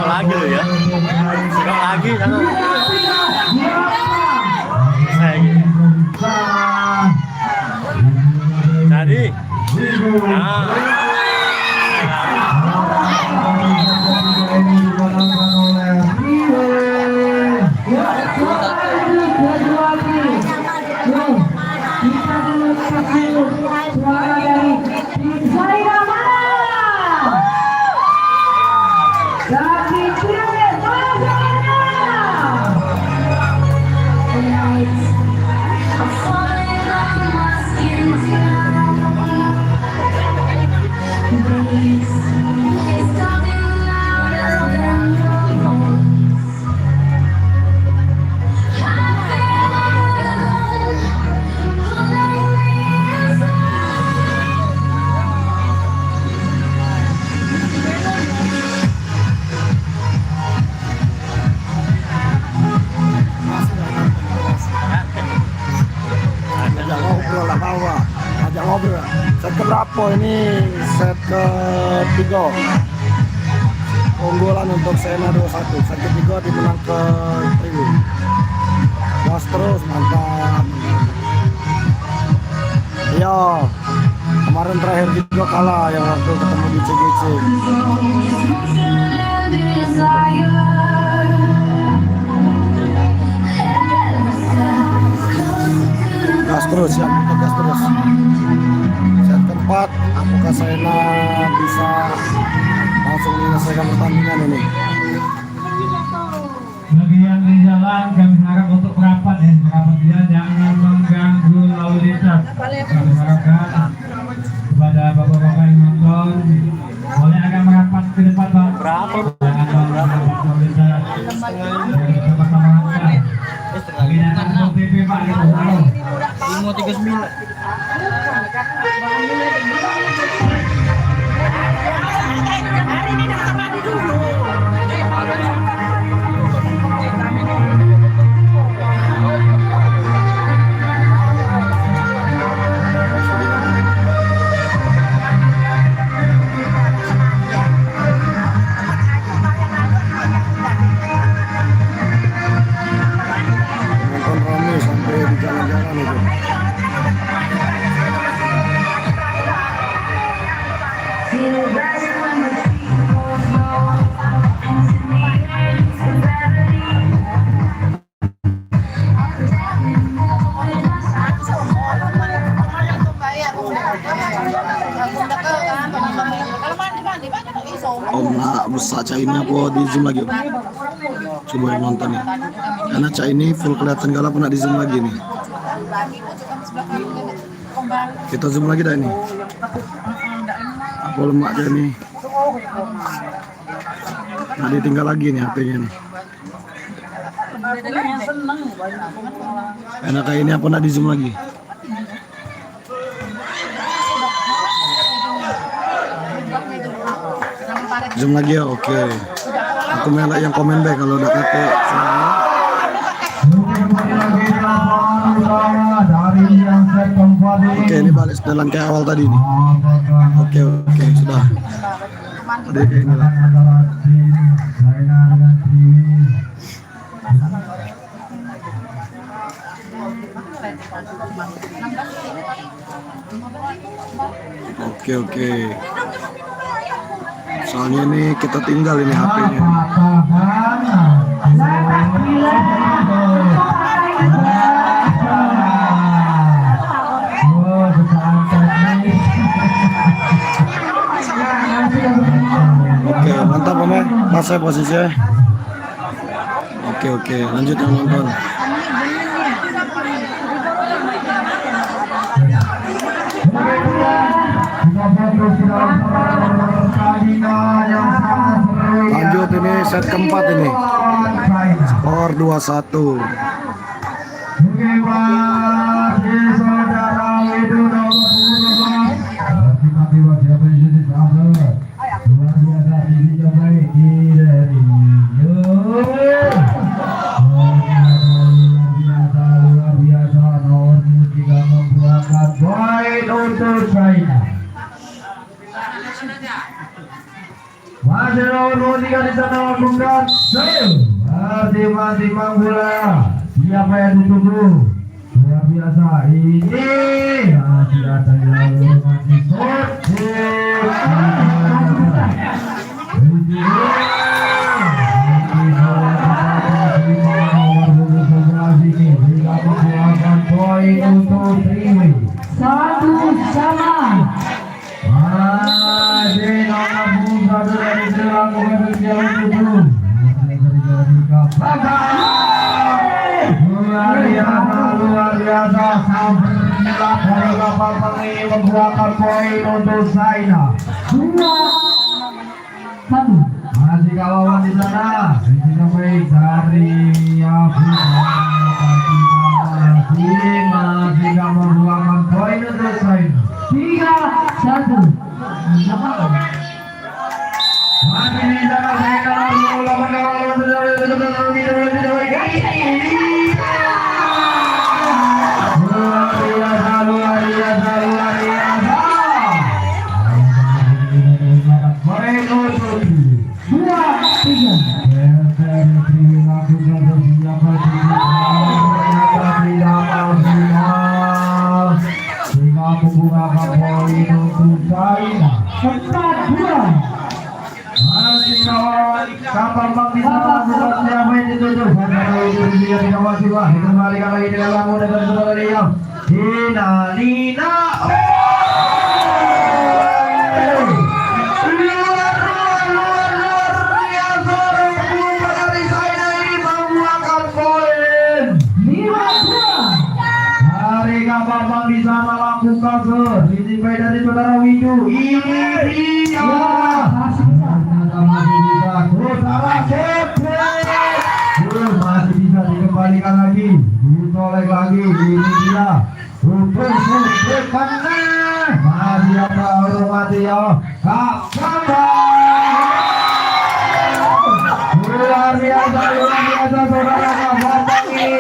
Lagi lo ya, lagi jadi ajak ngobrol. Set keberapa ini? Set ketiga. Keunggulan untuk Sena 2-1. Set ketiga dimenang ke Triwi. Gas terus, mantap. Iya, kemarin terakhir juga kalah yang waktu ketemu di CGC. Gas terus ya, kita gas terus. Set keempat, apakah Sena bisa langsung menyelesaikan pertandingan ini? Bagi yang di jalan kami harap untuk merapat ya, merapat dia jangan mengganggu lalu lintas. Kami harapkan kepada bapak-bapak yang nonton boleh agak merapat ke depan Pak. Berapa? Jangan mengganggu lalu lintas. Sama-sama lancar. Binatang untuk PP Pak gitu. Halo. 539. Nonton rame sampai di jalan-jalan itu. Om nak besar Cak ini apa di zoom lagi Om? Coba yang nonton ya. Karena Cak ini full kelihatan galak nak di zoom lagi nih. Kita zoom lagi dah ini. Apa lemak aja nih. Nah ditinggal lagi nih HP-nya nih. Karena kayak ini apa nak di zoom lagi. Zoom lagi ya, oke. Aku melak yang komen baik kalau udah kate. Oke, ini balik setelan kayak awal tadi nih. Oke, sudah. Tadi kayak ini lah. Oke. Soalnya ini kita tinggal ini HP-nya. Oke, mantap Om ya. Pas saya posisinya. Oke, lanjut yang nonton. Lanjut ini set keempat ini. Skor 2-1. Masih nomor 3 di sana lakukan masih bola. Siapa yang ditunggu? Luar biasa ini masih ada yang masih poin untuk Triwi. 1-1. Masih nomor 1 dari Serang mengambil jauh luar biasa sabar dari kapal ini membuahkan poin untuk Saina. 2-1. Masih kawan di sana. Ini baik dari masih membuahkan poin untuk Saina. 3-1. Masih di sana Saina dari saudara Widu. Ini dia. Masih bisa dikembalikan lagi, ditolak lagi. Ini dia. Masih ada hormati ya. Luar biasa saudara Bapak ini.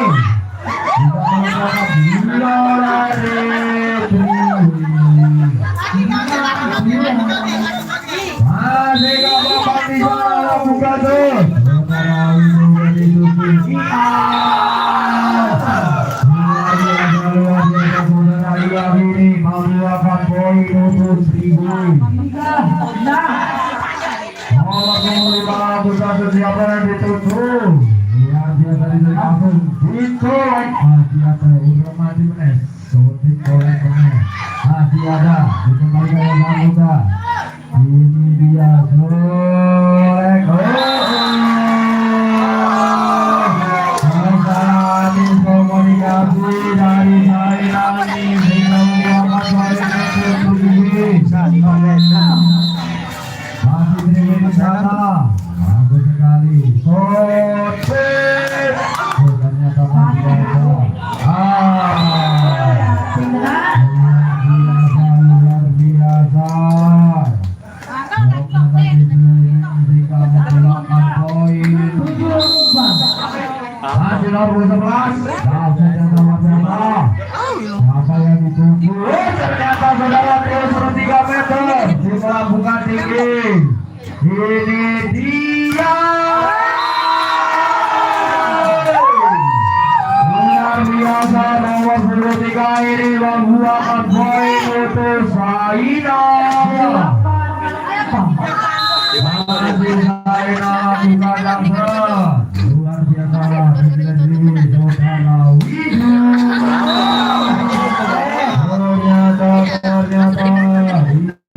luar biasa saudara Widu.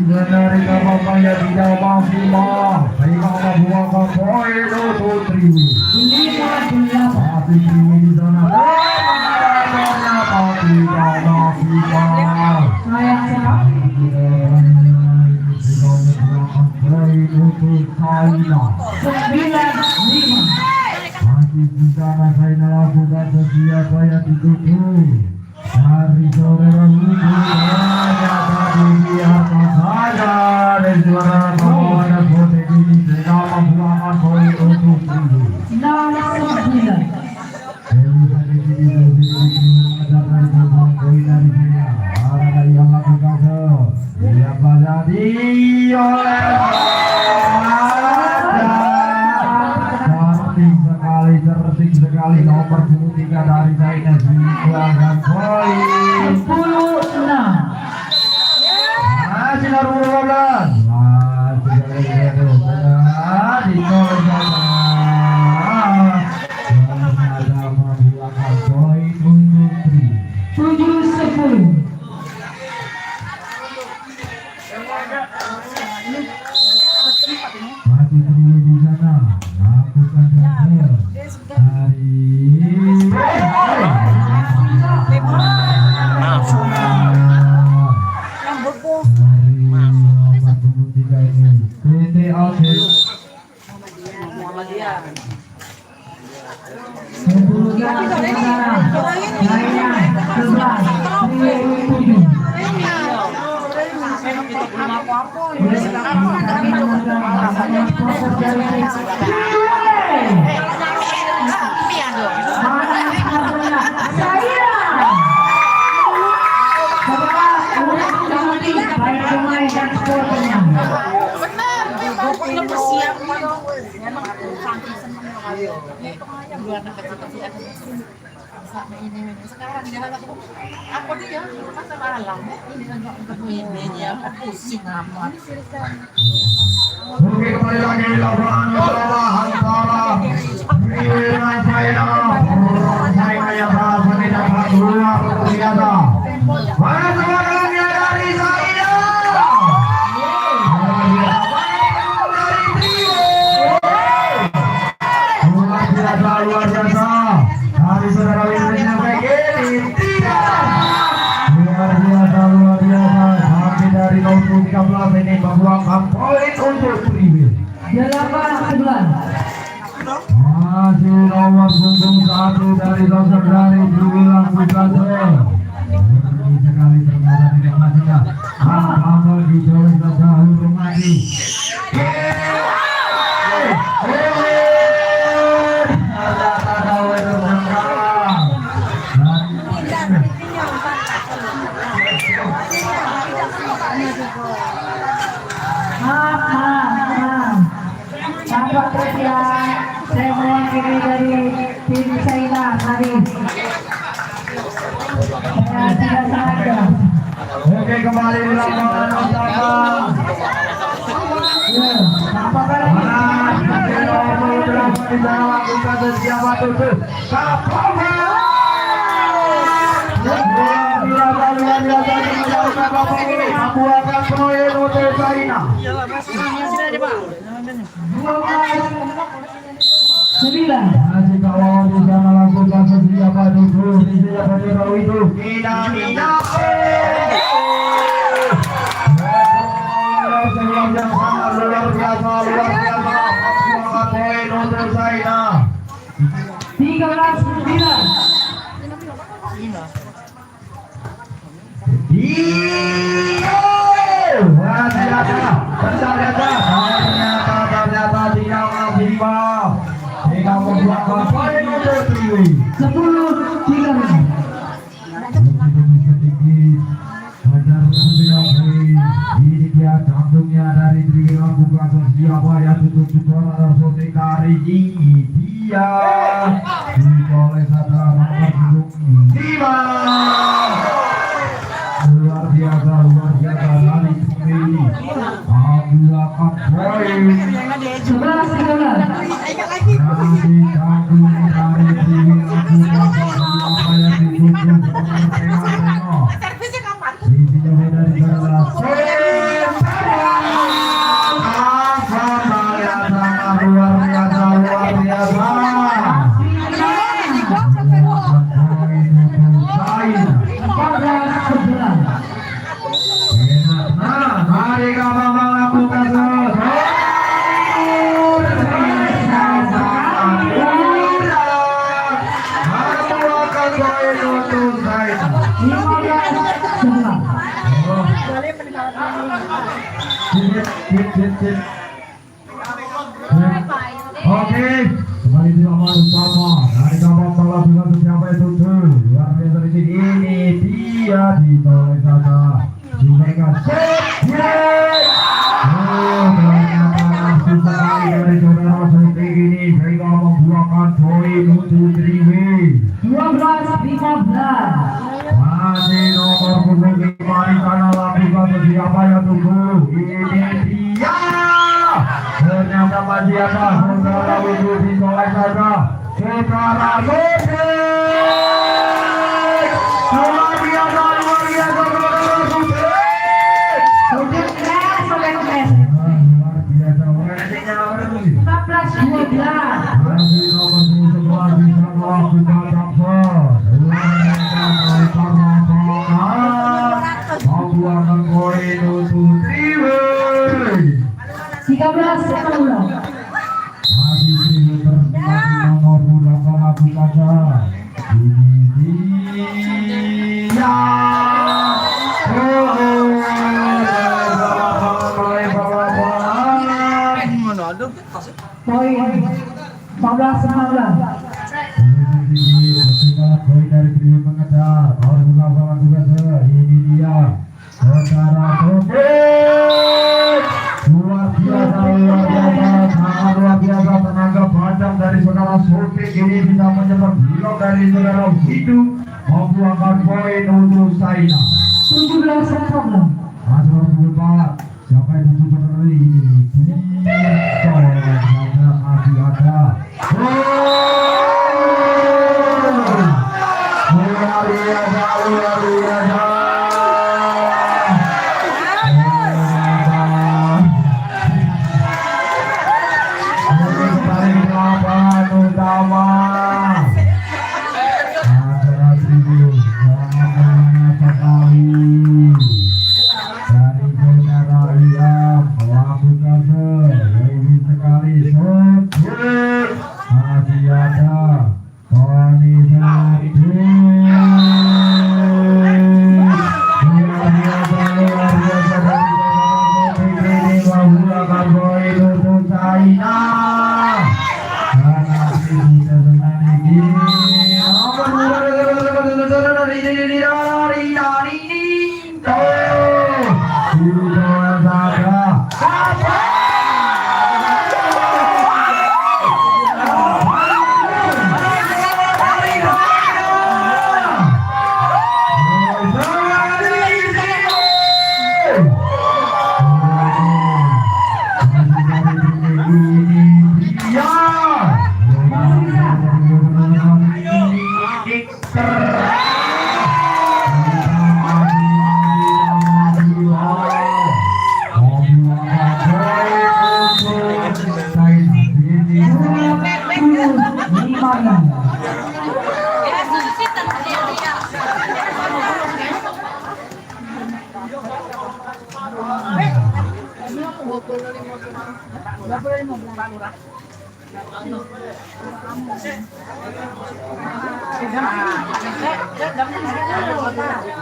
Dari kampanye tidak maksimal sehingga membuahkan poin untuk Triwi. Tapi Triwi di sana ternyata tidak maksimal. Poin untuk Saina. Masih di sana Saina lakukan sesuatu yang ditutup. Dari saudara Widu ternyata dibiarkan saja dan juara kawan Botek ini sedang membuahkan poin untuk Widu. Poin dari saya. Ada yang lakukan siapa jadi oleh terting sekali nomor 23 dari Saina dikeluarkan poin 10-6. Masih 12. Ternyata membuahkan poin untuk Tri. 7-10. Masih Tri di sana lakukan transfer sekarang dia aku dia masa malam ini ini pusing amat. Oke, kembali lagi di lapangan bola antara Triwi Saina. Saina yang berhasil mendapat dua terbiasa. Mana semangatnya dari Saina? Luar biasa dari saudara Widu sampai ini tidak luar biasa sampai dari nomor 13 ini membuahkan poin untuk Triwi. 8-11. Masih nomor punggung 1 dari sosok dari Triwi lakukan sekali ternyata tidak masukkan apa di jauh jauh mati. Bapak Presiden, saya mewakili dari tim Saina hari. Saya tidak sengaja. Oke, kembali di lapangan utama. Apakah di sana lakukan siapa tutup Kapolri. Luar biasa menjauhkan Kapolri membuahkan poin untuk Saina. 9. Masih kawan di sana lakukan siapa tutup siapa itu tidak sebelum yang sangat luar biasa poin untuk Saina. 13-9. Ternyata tidak maksimal. Tidak membuahkan poin untuk Triwi. 10-3. Ini dia jantungnya dari Triwi lakukan siapa yang tutup suara sotek hari ini dia oleh satu nomor 5. Luar biasa dari Triwi. membuahkan poin. 11-13. Nanti Canggung dari Triwi Abu Bakar apa yang dituju Tengok. Servisnya kapan? Sisinya beda di sana. Luar biasa, luar biasa. Mari kamu melakukan Oke, kembali di nomor utama dari kapal bola dengan siapa itu tuh luar biasa di sini. Ini dia ditolak saja diberikan ternyata susah sekali dari saudara seperti ini sehingga membuahkan poin untuk Triwi. 12-15. Masih nomor punggung 5 di sana lakukan siapa yang tunggu. Ini dia. Ternyata masih ada saudara untuk ditolak saja. Saudara Sofi. Luar biasa, luar biasa, saudara Sofi. Luar biasa, orangnya orang ini. 14-12. Masih nomor 11 bisa melakukan dapat. Membuahkan poin untuk Triwi. 13-10. Masih Triwi bermain nomor 8 laku saja. Ini dia. Poin 14-19. Poin dari Triwi mengejar. Ini dia. Saudara Sofi. Luar biasa, sangat luar biasa tenaga panjang dari saudara Sofi ini bisa menyebar blok dari saudara Widu membuahkan poin untuk Saina. 17-14. Masuk berempat, siapa yang tujuh saudara ini? Soalnya masih ada. Luar biasa, luar biasa.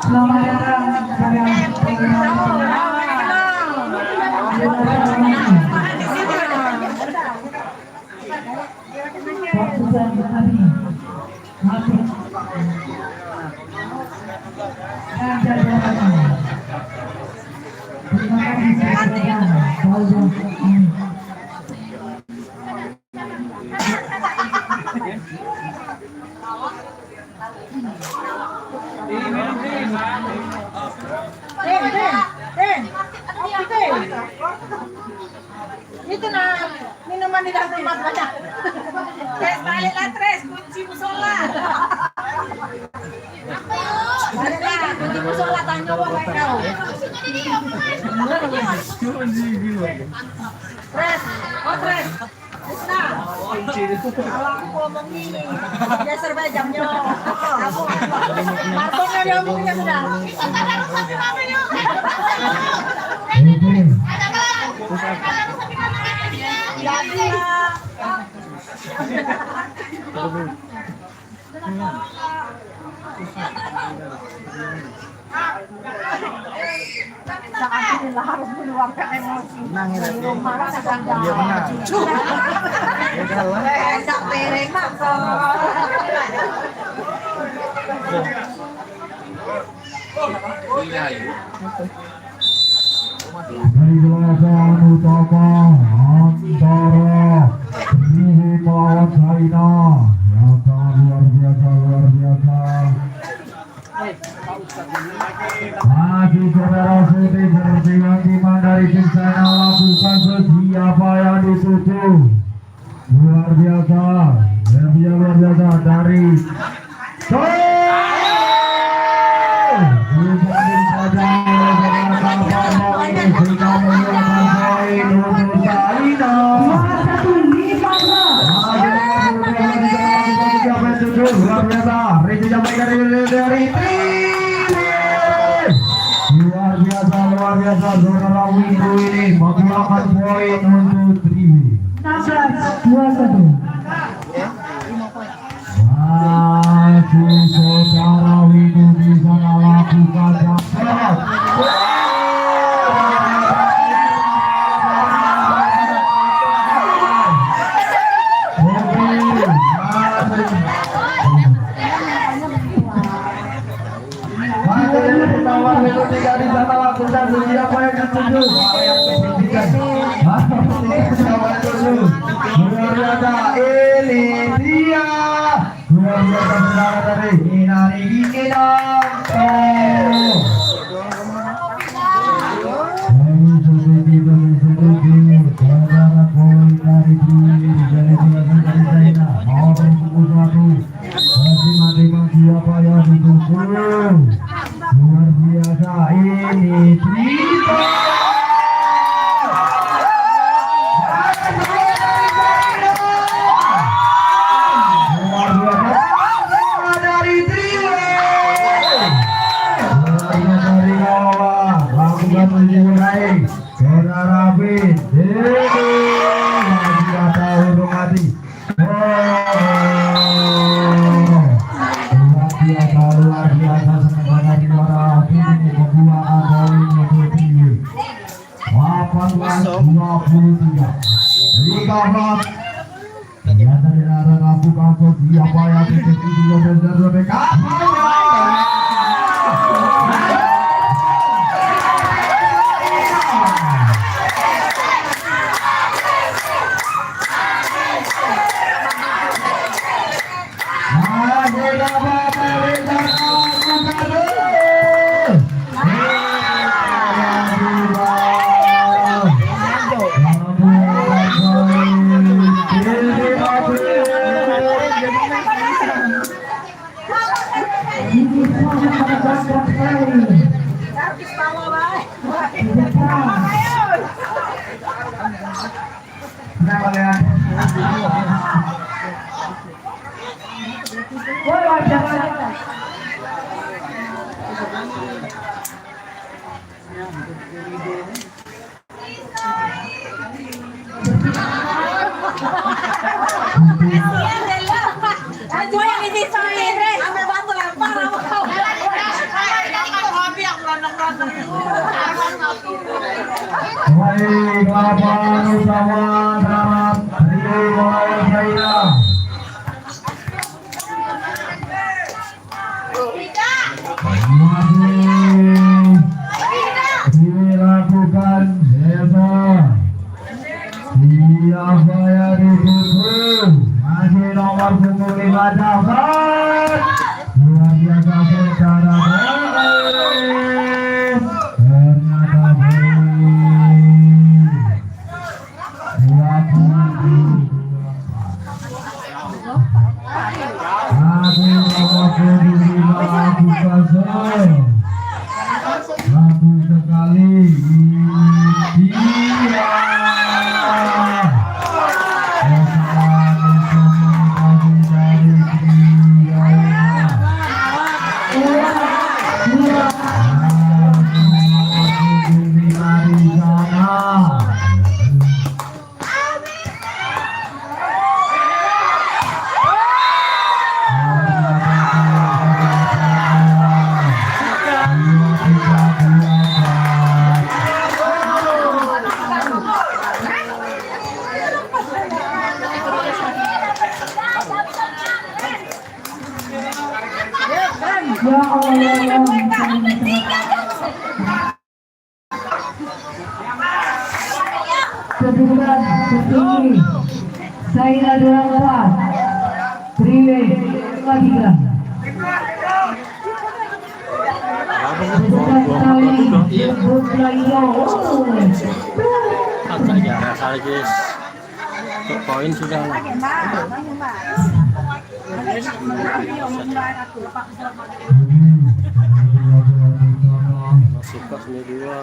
Selamat datang kalian Itu na, minuman nila tumat banyak. Tres, balik lah Tres, kunci musola. Balik lah, kunci musola, tanya mo kay kau. Tres, Tres. Isna. Kalau aku ngomong ini, dia serba jamnya. Aku, Marco na dia ngomongnya sudah. Jadi saat inilah harus meluapkan emosi. Marah sedang jalan. Enak piring makan. Dari gelasan utama antara Rihi melawan China yang sangat luar biasa. Masih saudara Suti bertiman-timan dari tim China lakukan siapa yang dituju. Luar biasa dari luar biasa saudara Windu ini menggunakan poin untuk Triwi 16-21. masih saudara Windu bisa melakukan dapat. Siapa yang dituju? Luar biasa, ini dia. Luar biasa saudara dari Inari Kinanto. Saudara poin dari Triwi dari China. Mau berpukul satu. Masing-masing siapa yang dituju? Luar biasa, ini Trita. Luar biasa dari Triwi. Luar biasa dari bawah. Lakukan menjuarai saudara Bin. Ini biasa hurung hati. Luar biasa sementara di luar ini membuahkan poin untuk Triwi 18-23. Liga Plus yang dari arah kampung siapa yang titik ini yang berbeda. Aku yang ini saya, ambil batu lempar sama kau. Baik, lapangan utama darat Rio melawan China. Masih dilakukan Desa. Siapa yang dituju? Masih nomor punggung 5 dapat. Luar biasa secara ternyata Ya Allah, ya Allah. Kedudukan tertinggi Saina 24 Triwe 53. Agak jarak kali guys. Untuk poin sudah lah. Masih pas ini dua.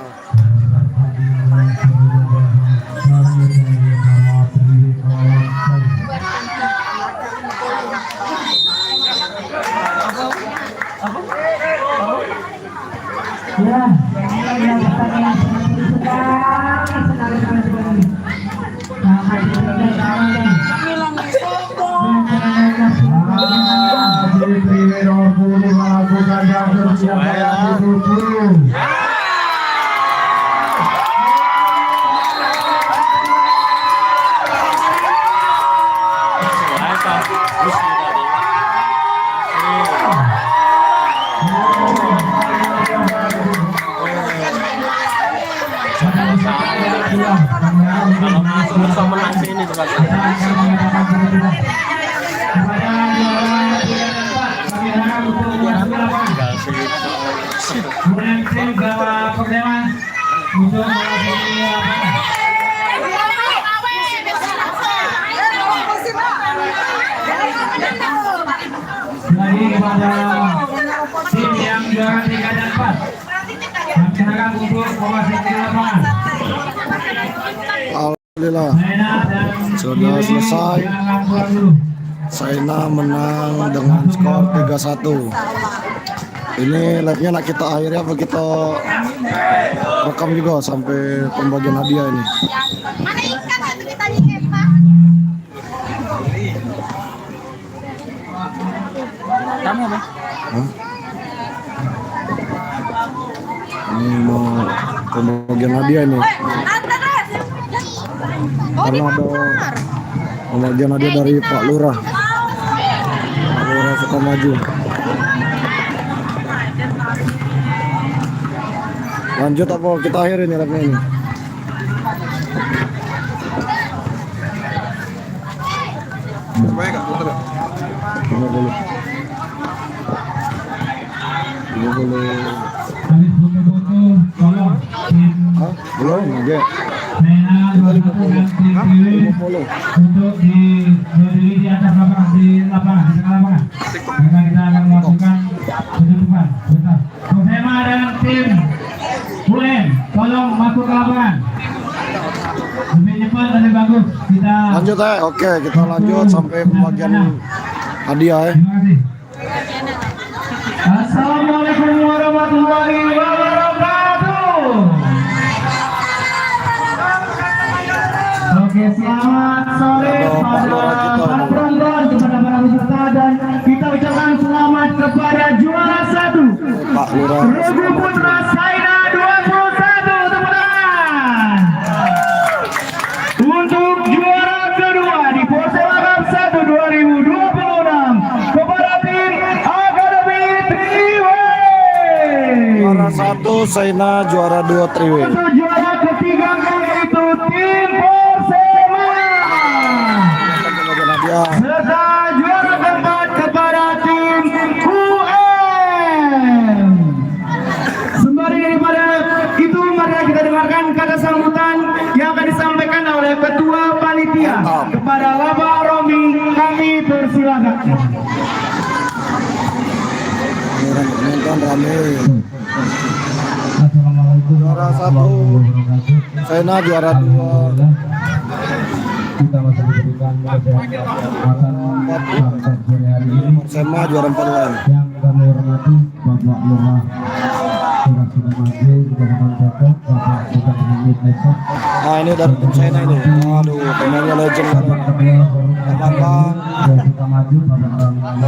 Ya, yang pertandingan semakin sekali. Sampai Jadi Triwe nomor 10 melakukan jangkar siapa yang dituju. Kalau masuk bersama menang ini juga. Tinggal segitu. Kemudian tim Jawa Perdeman untuk lagi kepada tim yang juara 3 dan 4. Laksanakan untuk memasuki lapangan. Alhamdulillah Saina dan sudah selesai. jangan pulang dulu. Saina menang dengan skor 3-1. Ini live-nya nak kita akhirnya apa kita rekam juga sampai pembagian hadiah ini. Mana ikan itu kita nyikat, Pak? Kamu apa? Hah? Ini mau pembagian hadiah ini karena ada pembagian hadiah dari Pak Lurah. Pak Lurah Sukamaju. Lanjut apa kita akhiri nih live-nya ini? Ini boleh. Habis foto-foto, tolong tim Hah? Belum, enggak. Saina 21 dan tim Triwe 50. untuk berdiri di atas lapangan, di lapangan, di tengah lapangan. Karena kita akan melakukan penutupan. Bentar. Kusema dan tim UM, tolong masuk ke lapangan. Lebih cepat lebih bagus. Kita Lanjut oke kita lanjut sampai pembagian hadiah ya. terima kasih. Assalamualaikum warahmatullahi wabarakatuh. Oke, selamat sore para penonton, kepada para peserta, dan kita ucapkan selamat kepada juara 1 Pak Lurah. Regu Putra Saina 21, tepuk tangan. Untuk juara kedua di Persela Cup 1 2026 kepada tim Akademi Triwe. Juara 1 Saina, juara 2 Triwe. Untuk juara ketiga yaitu tim Persema. Pembagian hadiah. Serta juara keempat kepada tim UM. Sembari daripada itu, mari kita dengarkan kata sambutan yang akan disampaikan oleh Ketua Panitia kepada Bapak Romi. Kami persilakan. Nonton rame. Assalamualaikum Juara 1 Saina, juara 2 kita masih diberikan kesempatan sore hari ini Persema, juara 4 UM. yang kami hormati Bapak Lurah Surat Sukamaju, Kecamatan Cokok, Bapak Bukan Hamid Esok, Nah ini dari tim Saina ini. Aduh, pemainnya legend. Bapak Ketua Bambang. Surat Sukamaju, Bapak Ramlan,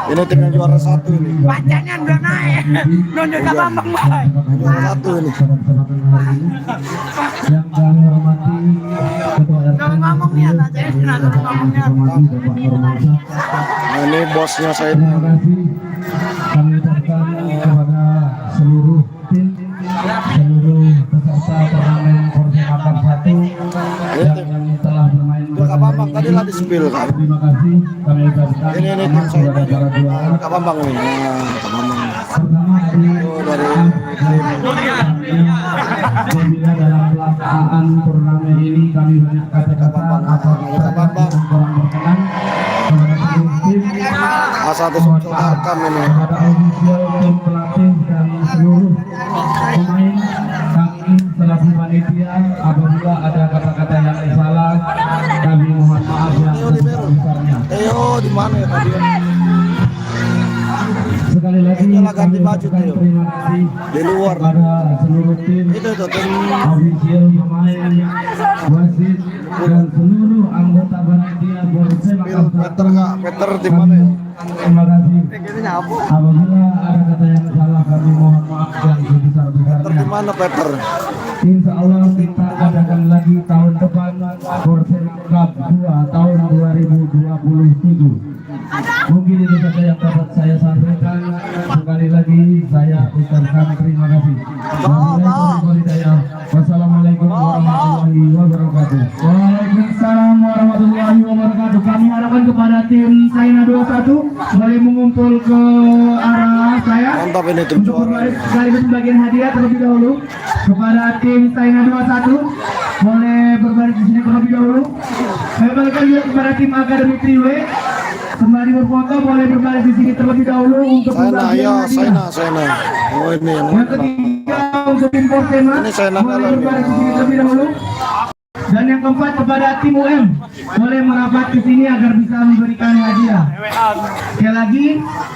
Ini tim yang juara 1 ini. Bacanya udah naik. Nunjuk ke Bambang, Boy. Juara 1 ini. yang kami hormati Ketua RT Kalau ngomongnya, tanya ngomongnya. Bapak Nurmansyah. Nah ini bosnya Terima Saina. kasih yang telah bermain Kak Bambang tadi lah di spill kan. terima kasih kami ucapkan Ini tim saya kepada para juara. Kak Bambang nih. Nah, Kak Bambang. Pertama dari apabila dalam pelaksanaan turnamen ini kami banyak kata-kata apabila kurang berkenan kepada tim A1 Sumsel Arkam ini. kepada official tim pelatih dan seluruh pemain kami selaku panitia apabila ada kata-kata yang salah kami mohon maaf yang sebesar-besarnya. Di mana ya tadi? Sekali lagi Iyalah, ganti kami baju ucapkan tuh. terima kasih Di luar. kepada seluruh tim Itu tim official pemain wasit dan seluruh anggota panitia bersepak Phil Peter Kak. Peter di mana ya? Terima kasih. Apabila ada kata yang salah kami mohon maaf yang Peter di sebesar-besarnya. mana Peter? Insya Allah kita adakan lagi tahun depan Korsel Cup 2 tahun 2027. Mungkin itu saja yang dapat saya sampaikan. Sekali lagi saya ucapkan terima kasih. Wassalamualaikum warahmatullahi wabarakatuh. Waalaikumsalam warahmatullahi wabarakatuh. Kami harapkan kepada tim China 21 boleh mengumpul ke arah saya Mantap ini tim untuk juara. sekaligus bagian hadiah terlebih dahulu kepada tim China 21 boleh berbaris di sini terlebih dahulu. Saya balikan juga kepada tim Akademi Triwe sembari berfoto boleh berbaris di sini terlebih dahulu untuk Saya pembagian hadiah. Saya. Oh ini yang Yang ketiga untuk tim Porsema Ini saya boleh nakal berbaris di ini. sini terlebih dahulu. Dan yang keempat kepada tim UM boleh merapat ke sini agar bisa memberikan hadiah. Sekali lagi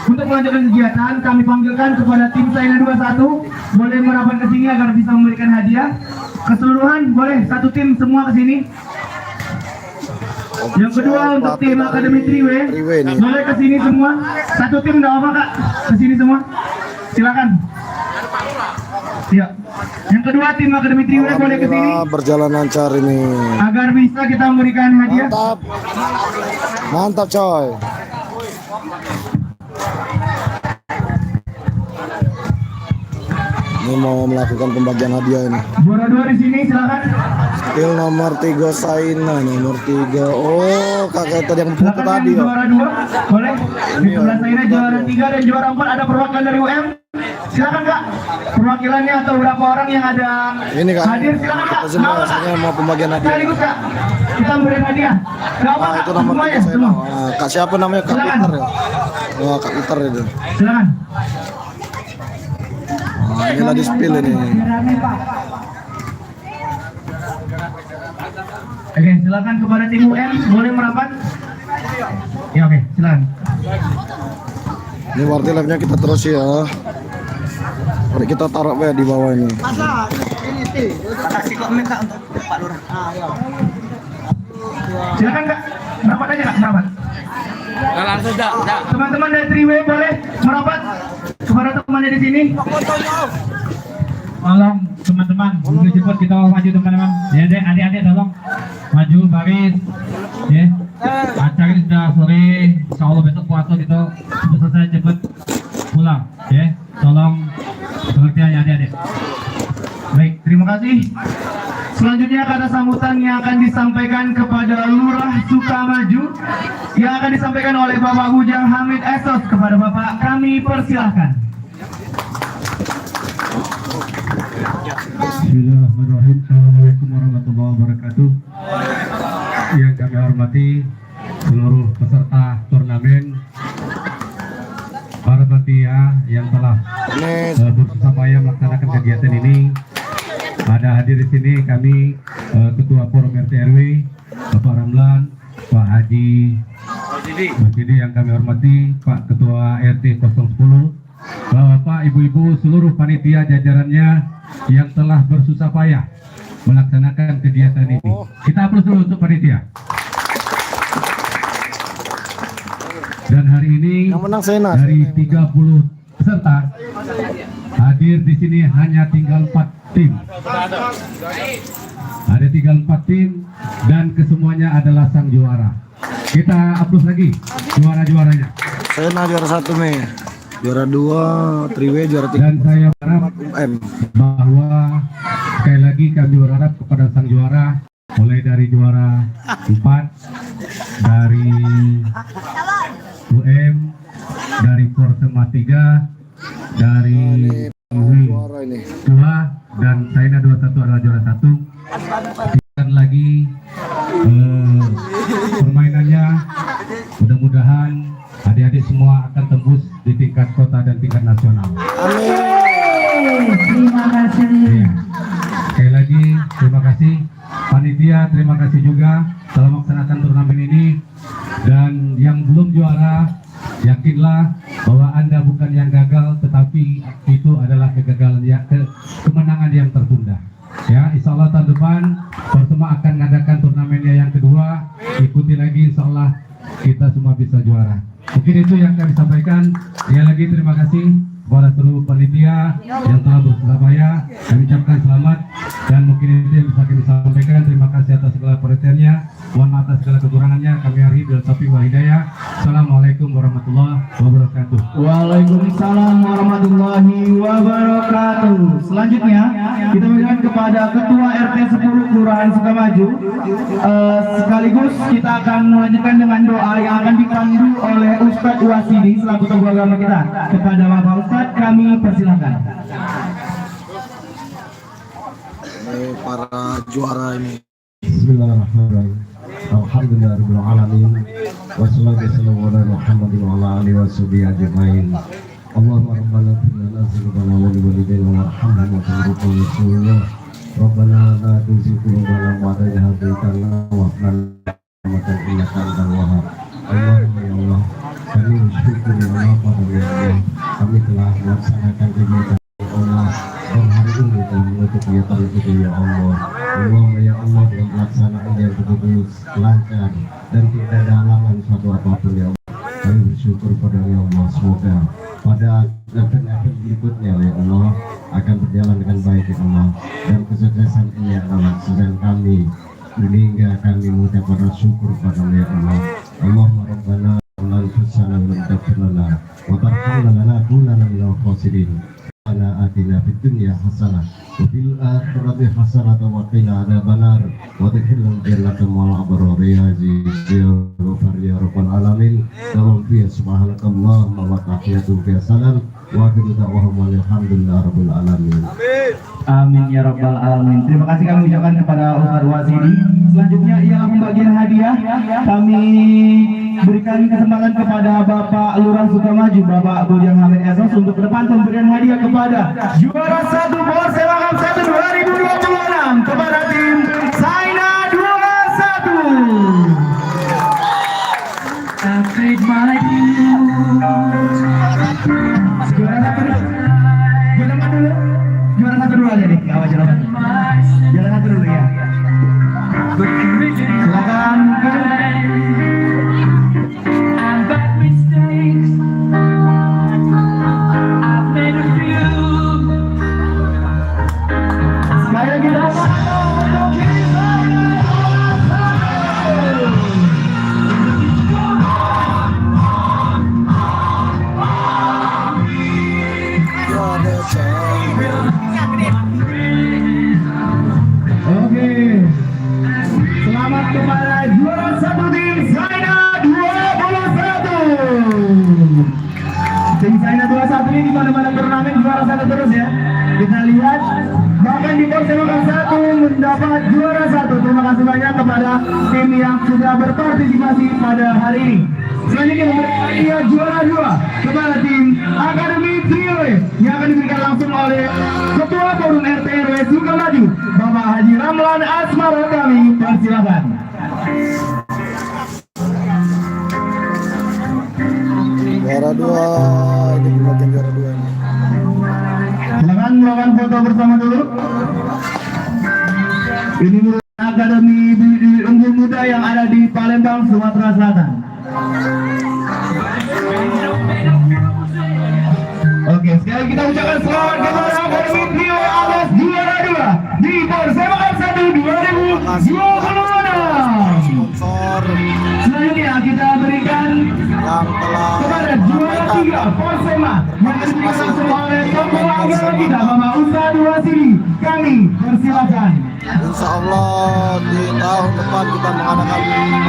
untuk melanjutkan kegiatan kami panggilkan kepada tim China 21 boleh merapat ke sini agar bisa memberikan hadiah. Keseluruhan boleh satu tim semua ke sini. Yang kedua untuk tim Akademi Triwe ini. boleh ke sini semua. Satu tim enggak apa Kak, ke sini semua. Silakan. Ya. Yang kedua tim Akademi Triwe boleh ke sini Alhamdulillah berjalan lancar ini. agar bisa kita memberikan hadiah. Mantap. Mantap coy. Ini mau melakukan pembagian hadiah ini. Juara dua di sini silakan. Skill nomor 3 Saina nomor 3. Oh, kakek tadi yang foto Silakan tadi yang ya. juara dua boleh. Di sebelah saya juara 3 dan juara 4 ada perwakilan dari UM. Silakan Kak. Perwakilannya atau berapa orang yang ada Ini Kak. hadir silakan Kak. Kita semua rasanya mau pembagian hadiah. Sekaligus Kak. Kita memberikan hadiah. Enggak apa Ah, Kak. itu nomor 3 Semuanya Saina. semua. Ah, Kak siapa namanya? Kak Silakan. Peter ya. Oh, Kak Peter itu. Silakan. Ah, inilah di spill ini. Oke, silakan kepada tim UM boleh merapat. Ya oke, silakan. Ini warti live-nya kita terus ya. Mari kita taruh ya di bawah ini. Silakan Kak. Merapat aja Kak, merapat. langsung dah. Teman-teman dari Triway boleh merapat kepada temannya di sini. Tolong teman-teman, dulu cepat kita maju teman-teman. Ya deh, adik-adik tolong maju baris. Ya. Acara ini sudah sore, insya Allah besok puasa gitu. Cepat selesai cepat pulang. Ya, tolong pengertiannya adik-adik. Baik, terima kasih. Selanjutnya kata sambutan yang akan disampaikan kepada Lurah Sukamaju yang akan disampaikan oleh Bapak Bujang Hamid Esos. Kepada Bapak kami persilahkan. Bismillahirrahmanirrahim. Assalamualaikum warahmatullahi wabarakatuh. Yang kami hormati seluruh peserta turnamen, para panitia yang telah bersusah payah melaksanakan kegiatan ini. Ada hadir di sini kami Ketua Forum RT RW Bapak Ramlan, Pak Haji, Mas Didi yang kami hormati, Pak Ketua RT 010, Bapak Ibu-ibu seluruh panitia jajarannya yang telah bersusah payah melaksanakan kegiatan ini. Kita aplaus dulu untuk panitia. Dan hari ini Yang menang Saina. dari 30 peserta hadir di sini hanya tinggal 4 tim. Ada tinggal 4 tim dan kesemuanya adalah sang juara. Kita aplaus lagi juara-juaranya. Saina juara 1 nih. Juara 2 Triway, juara 3 Dan saya berharap UM. bahwa sekali lagi kami berharap kepada sang juara mulai dari juara 4 dari UM, dari Forsema 3, dari Juara ini. 2 dan Saina 21 adalah juara 1. Dan lagi permainannya, mudah-mudahan adik-adik semua akan tembus di tingkat kota dan tingkat nasional. Terima kasih. Iya. Sekali lagi terima kasih panitia, terima kasih juga telah melaksanakan turnamen ini. Dan yang belum juara, yakinlah bahwa Anda bukan yang gagal, tetapi itu adalah kegagalan kemenangan yang tertunda. Ya, insya Allah tahun depan Persema akan mengadakan turnamennya yang kedua. Ikuti lagi, insya Allah kita semua bisa juara. Mungkin itu yang kami sampaikan. Sekali lagi terima kasih kepada seluruh panitia yang telah bersurabaya. Kami ucapkan selamat dan mungkin itu yang bisa kami sampaikan. Terima kasih atas segala perhatiannya. Mohon maaf atas segala kekurangannya. Kami akhiri bil taufiq wal hidayah. Assalamualaikum warahmatullahi wabarakatuh. Waalaikumsalam warahmatullahi wabarakatuh. Selanjutnya kita berikan kepada Ketua RT 10 Kelurahan Sukamaju. Sekaligus kita akan melanjutkan dengan doa yang akan dipandu oleh Ustadz Wasidi selaku tokoh agama kita. Kepada Bapak Ustadz kami persilakan. Ini para juara ini. Bismillahirrahmanirrahim. Alhamdulillahirabbil alamin. Wassalatu wassalamu ala Muhammadin wa ala alihi washabihi ajmain. Allahumma rabbana ighfir lana dzunubana wa li walidayna warhamhum wa tarhamhum rasulullah. Rabbana la tuzigh qulubana ba'da idh hadaytana wa hab lana rahmatan innaka antal wahhab. Allahumma ya Allah, kami bersyukur ya Allah pada Allah. Kami telah melaksanakan kegiatan ya Allah. Dan hari ini telah menutup kegiatan itu ya Allah. Allahumma ya Allah, dengan pelaksanaan yang betul-betul lancar dan tidak ada halangan suatu apapun ya Allah. Kami bersyukur pada ya Allah, semoga pada event-event berikutnya ya Allah akan berjalan dengan baik ya Allah. Dan kesuksesan ini adalah sedang kami hingga kami mengucapkan syukur pada ya Allah. Allahumma rabbana lantusana wa lantaghfir lana wa tarhamna lanakunanna minal khasirin. Ana atina fid dunya hasanah wa fil akhirati hasanah wa qina adzabannar wa adkhilna jannata ma'al abrar ya aziz ya ghafar ya rabbal alamin. Tawfiq subhanakallahumma wa tahiyatu fi salam wa akhiru da'wahum alhamdulillahi rabbil alamin. Amin ya rabbal alamin. Terima kasih kami ucapkan kepada Ustadz Wasidi. Selanjutnya ialah pembagian hadiah. Kami berikan kesempatan kepada Bapak Lurah Sukamaju, Bapak Bujang Hamid Esos untuk ke depan pemberian hadiah kepada juara 1 Persema 1 2026 kepada tim Saina 21. Juara satu dulu aja nih, awal jalan satu dulu ya. Silakan. Sekali lagi Oke. Selamat kepada juara 1 tim Saina 21. Tim Saina 21 ini di mana-mana turnamen juara 1 terus ya. Kita lihat bahkan di Persema 1 mendapat juara 1. Terima kasih banyak kepada tim yang sudah berpartisipasi pada hari ini. Selanjutnya memberikan juara 2 kepada tim Akademi Trio yang akan diberikan langsung oleh Ketua Forum RT RW Sukamaju, Bapak Haji Ramlan Asmara. Kami persilakan. Juara 2 ini pembagian juara 2 ini. Silakan melakukan foto bersama dulu. Ini merupakan Akademi Unggul Muda yang ada di Palembang, Sumatera Selatan. Oke, sekali kita ucapkan selamat kepada Akademi Trio atas juara 2 di Persema 1 2026. Sponsor Selanjutnya kita berikan yang telah kepada juara 3 Persema yang diberikan langsung oleh tokoh agama kita Bapak Ustadz Wasidi. Kami persilakan. insya Allah di tahun tahun depan kita mengadakan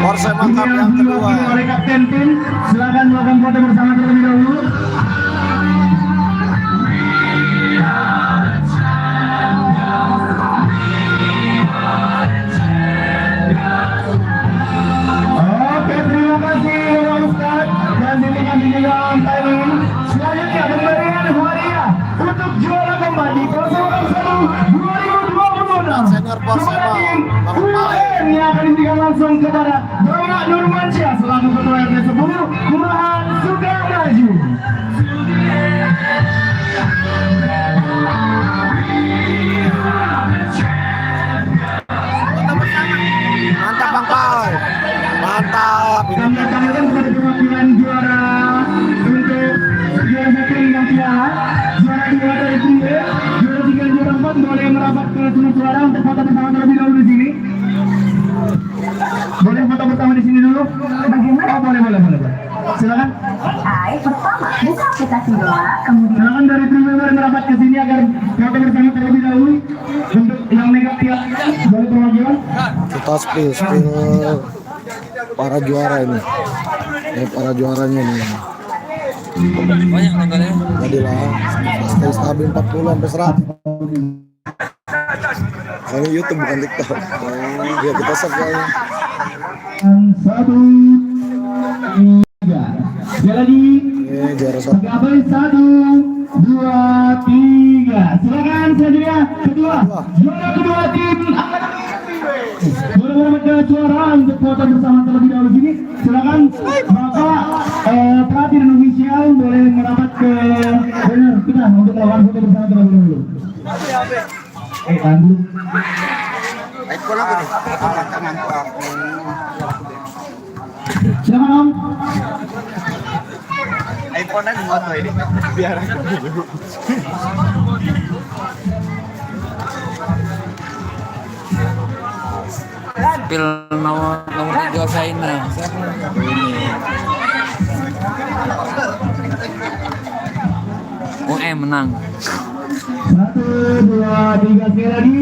Porsema Cup yang kedua. Oleh Kapten Tim, silakan melakukan foto bersama terlebih dahulu. Oke, terima kasih Bapak Ustadz dan terima kasih juga Om Taimin. Selanjutnya pemberian hadiah untuk juara kembali Porsema 1 2020. Senior Porsema Bang Pai. Yang akan diberikan langsung kepada Bapak Nurmansyah selaku Ketua RT 10 Kelurahan Sukamaju. Mantap Bang Pai. Mantap. Kami akan pada perwakilan juara untuk juara satu yang piala, juara dua dari Tunggu, juara tiga, juara 4 boleh merapat ke sini suara untuk foto bersama terlebih dahulu di sini. Boleh foto bersama di sini dulu? Bagaimana? Oh, boleh. Silakan. Pertama, buka aplikasi doa, kemudian Silakan dari Tunggu merapat ke sini agar foto bersama terlebih dahulu. Untuk yang negatif boleh perwakilan. Kita spill para juara ini. Para juaranya ini. Banyak tanggalnya. Jadilah stay stabil 40 sampai 100. Ini YouTube bukan TikTok. Ya kita subscribe. 1, 3. Sekali lagi. Juara 1. Gapai 1, 2, 3. Silakan selanjutnya kedua. Juara kedua tim angkatan boleh mendapatkan juara untuk foto bersama terlebih dahulu sini. Silakan Bapak pelatih dan ofisial boleh merapat ke benar kita untuk melakukan foto bersama terlebih dahulu. Tandu. Silakan Om. iPhone-nya di moto ini. Biar Pil nomor 3 Saina. UM menang. 1, 2, 3 sekali lagi.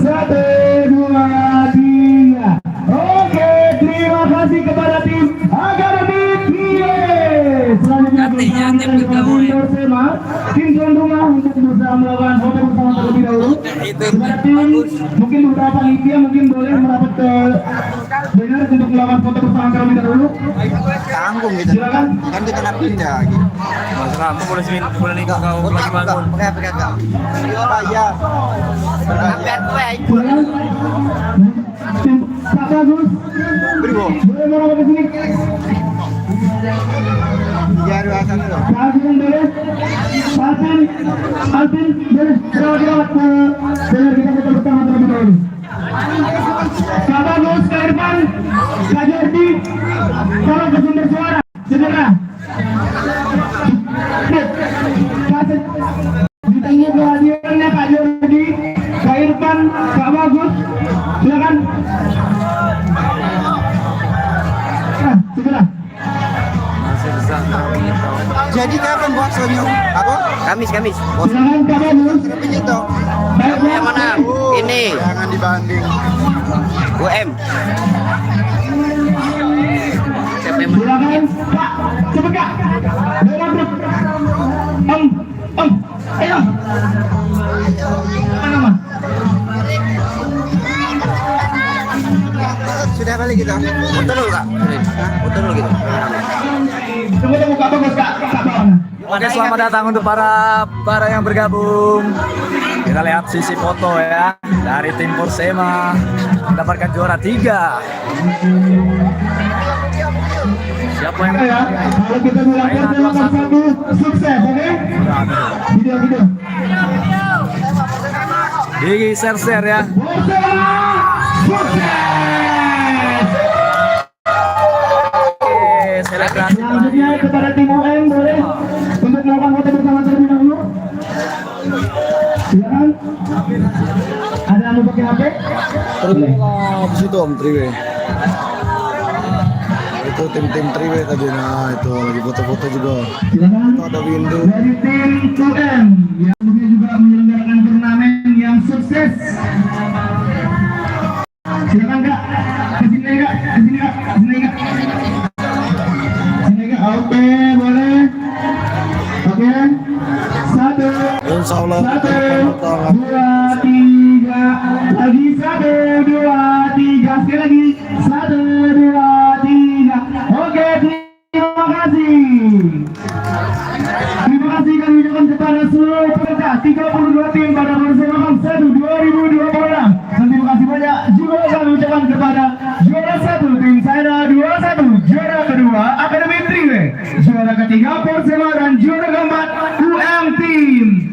1, 2, 3. Oke, terima kasih kepada tim Akademi Kies. Selanjutnya Artinya tim tim bergabung. Porsema, tim tuan rumah untuk berusaha melakukan foto bersama terlebih dahulu. Kepada tim mungkin beberapa panitia mungkin boleh merapat ke benar untuk melakukan foto bersama terlebih dahulu. tanggung gitu. Silakan. Kan kita nak pindah gitu. Mas Rama boleh nikah kau lagi bangun. Pakai apa kakak? Iya. Biar gue Silakan. Tim Pak Bagus. Boleh merapat ke sini. biar akan lo. Alvin boleh? Alvin boleh? Rawat ke benar kita foto bersama terlebih dahulu. Pak Bagus, Kak Irfan, Kak Jordi, tolong ke sumber suara, segera. Ditunggu kehadirannya Kak Jordi, Kak Irfan, Kak Bagus, silakan. Segera. Jadi kapan baksonya? Apa? Kamis. Silakan Kak Bagus. Itu. Yang mana? Ini. Jangan dibanding. UM. Siapa yang Silakan Pak, cepet Kak. Bawa truk. Om, ayo. Apa nama? sudah balik kita? Foto dulu kak? Foto dulu gitu? Tunggu Kak Bagus Kak bawah. Oke, selamat datang untuk para yang bergabung. Kita lihat sisi foto ya dari tim Porsema mendapatkan juara 3. Siapa yang Ya, kalau kita melakukan dalam satu sukses, oke? Video. Gigi share ya. Porsema, sukses! Oke, selebrasi. Selanjutnya kepada tim UM boleh untuk melakukan foto bersama terlebih dahulu. Silakan. Ada yang mau pakai HP? Di situ Om Triwe. Itu tim Triwe tadi, nah itu lagi foto-foto juga. Silakan. Itu ada window. Dari tim 2M yang juga menyelenggarakan turnamen yang sukses. Silakan Kak. Kesini kak, kesini kak, kesini kak. Kesini kak, oke boleh. Oke, 1, Insya Allah 1, tangan 2, 3, lagi 1, 2, 3, sekali lagi 1, 2, 3. Oke, terima kasih. Terima kasih kami ucapkan kepada seluruh peserta 32 tim pada persembahan 1 2026. Dan terima kasih banyak juga kami ucapkan kepada juara 1 tim China 21, juara kedua Akademi Triwe, juara ketiga Persema dan juara keempat UM Team.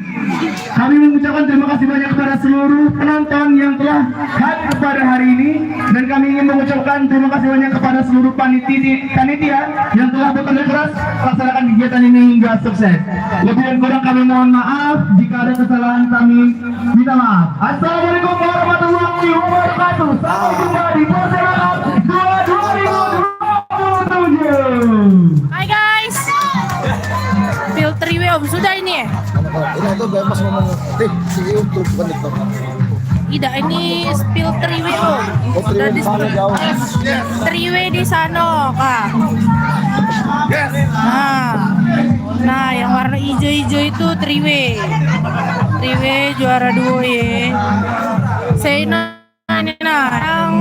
Kami mengucapkan terima kasih banyak kepada seluruh penonton yang telah hadir pada hari ini, dan kami ingin mengucapkan terima kasih banyak kepada seluruh panitia yang telah bekerja keras melaksanakan kegiatan ini hingga sukses. Lebih dan kurang kami mohon maaf jika ada kesalahan, kami minta maaf. Assalamualaikum warahmatullahi wabarakatuh. Sampai jumpa di Persema 2027. Hai guys. Filter Om sudah ini ya? ini itu bebas ngomong si YouTube bukan TikTok. Tidak, ini spill triwe Om. Sudah di jauh. triwe di sana kak. Nah yang warna hijau-hijau itu triwe. Triwe juara 2 ya. Saya ini yang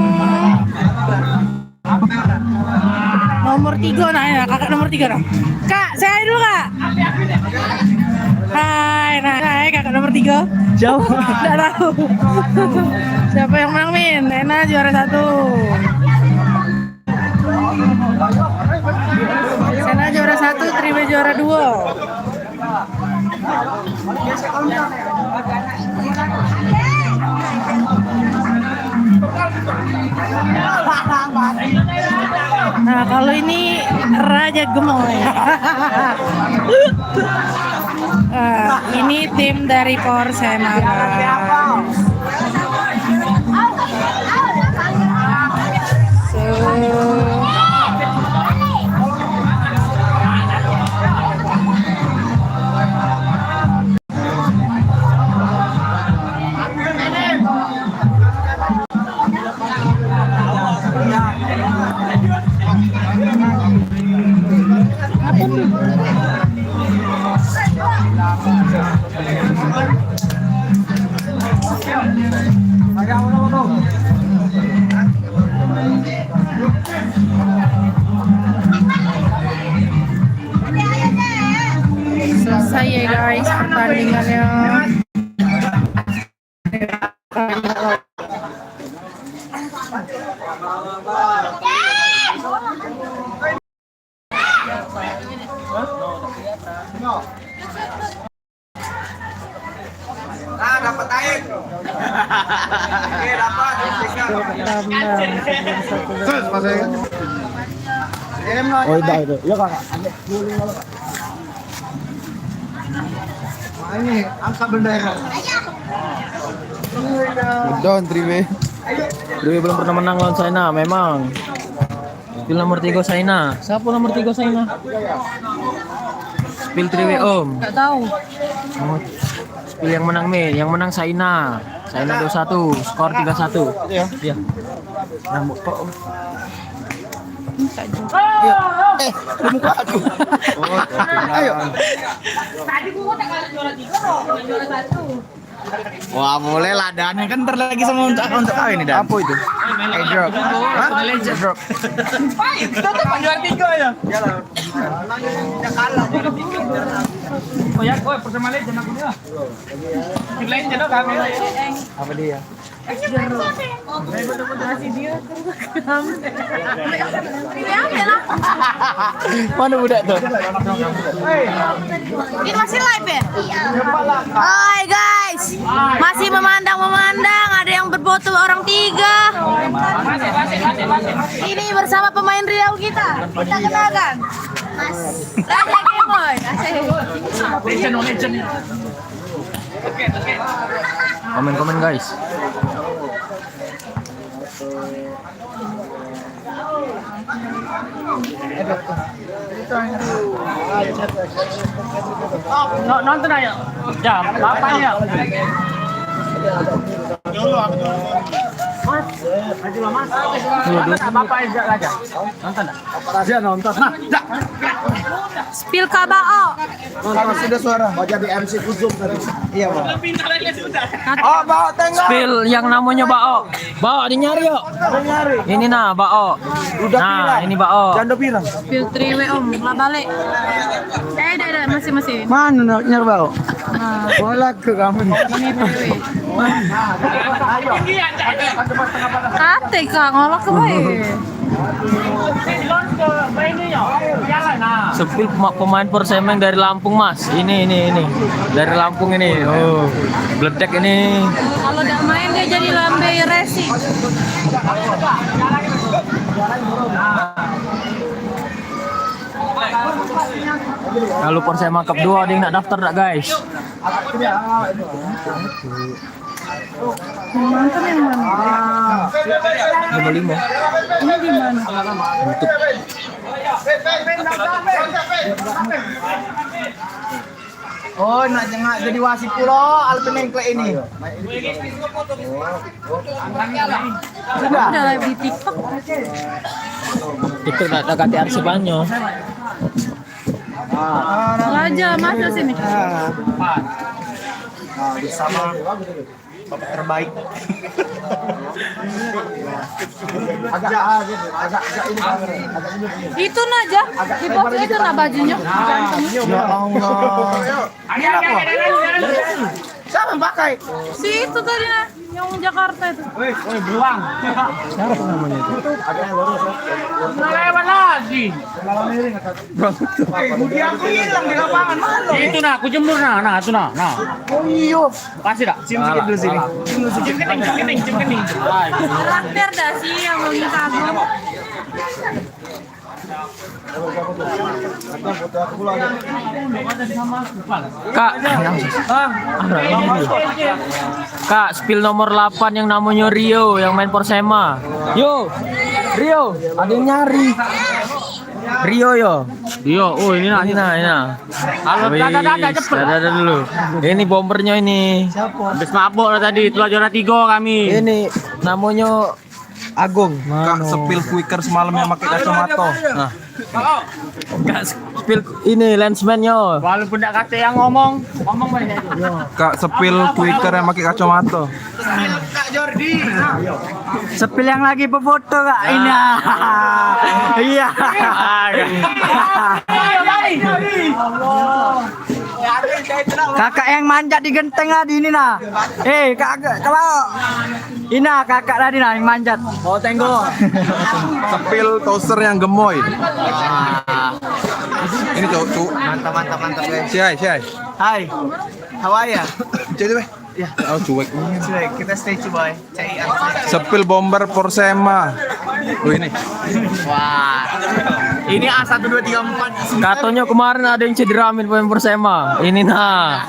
nomor 3 nah ya, kakak nomor 3 nah. Kak, saya dulu kak. Hai kakak nomor 3. Jauh. Tidak tahu. Siapa yang menang Min? Nena juara 1. Sena juara 1, Triwe juara 2. Nah kalau ini Raja Gemoy. Ini tim dari Persema. Selesai ya guys pertandingannya. Dapat air. Oke, dapat. Oh itu. Ya kakak. Ini angka bendera. Down Triwe. Triwe belum pernah menang lawan China memang. Spill nomor 3 China. Siapa nomor 3 China? Spill Triwe Om. Nggak tahu. Oh, spill yang menang Min, yang menang China. China 21, skor 3-1. Iya. Rambut kok Om. Muka aku. Ayo. Tadi gua tak juara 3 loh, juara 1. Wah boleh lah, dan kan ntar lagi sama untuk kawin nih Dan. Apa itu? Airdrop. Hah? Airdrop. Kita tuh juara 3 ya. Udah kalah juara 3. Oh ya, gue Persema Legend aku dia. Yang lain jadi kami. Apa dia? Masih dia Mana budak tuh? ini masih live ya? Hai guys, masih memandang, ada yang berfoto orang 3. Ini bersama pemain Riau kita kenalkan Mas Raja Gemoy. Legend. Oke. Komen guys. Nonton aja. Jam 8 ya. Spill ka bao. Spill yang namanya Bao. Bao ada nyari yuk. Ini nah Bao. Nah ini Bao. Spill 3W om, lah balik. Ada masih. Mana nyari Bao? Bola ke kamu. Ini 3W. Ate ka ngolok ke bae. Spill pemain Persema yang dari Lampung mas. Ini. Dari Lampung ini. Oh, Bledek ini. Kalau udah main dia jadi lambe racing. Kalau Persema Cup 2 ada yang nak daftar tak guys? Mantap yang mana? 55. Ini di mana? Oh, nak jadi wasit pula Alpeneng ke ini. Udah live di TikTok. Itu tak ganti arsipannya. Raja masuk sini. Bersama bapak terbaik. agak ini. Itu aja. Di foto itu nah bajunya. Ya Allah. Siapa yang pakai? Si itu tadi nah, yang Jakarta itu. Beruang. Lewat lagi. Kemudian aku hilang di lapangan malu. Itu nah, aku jemur nah, itu nah. Oh iya. Kasih dah. Cium sedikit dulu sini. Cium kening. Karakter dah sih yang mau kagum. Kak, spill nomor 8 yang namanya Rio yang main Persema. Yo, Rio, ada yang nyari. Rio oh ini nah. Halo, ada dulu. Ini bombernya ini. Habis mabok lah tadi, itulah juara 3 kami. Ini namanya Agung. Kak sepil quicker semalam yang pakai kacamata. Nah. Kak, spill ini lensman-nya. Walaupun tidak kata yang ngomong banyak. Kak sepil quicker yang pakai kacamata. Kak Jordi. Sepil yang lagi berfoto Kak. Ini. Iya. Kakak yang manjat di genteng tadi ini nah. Kakak kalau ini kakak tadi nah yang manjat. Oh tengok. Sepil toaster yang gemoy. Ini cowok. Mantap guys. Siai. Hai. How are ya? Jadi ya. Oh cuek. Cuek, kita stay boy. Sepil bomber Persema. Tuh ini. Wah. Ini A1 2 3 4. Katanya kemarin ada yang cedera pemain Persema. Ini nah.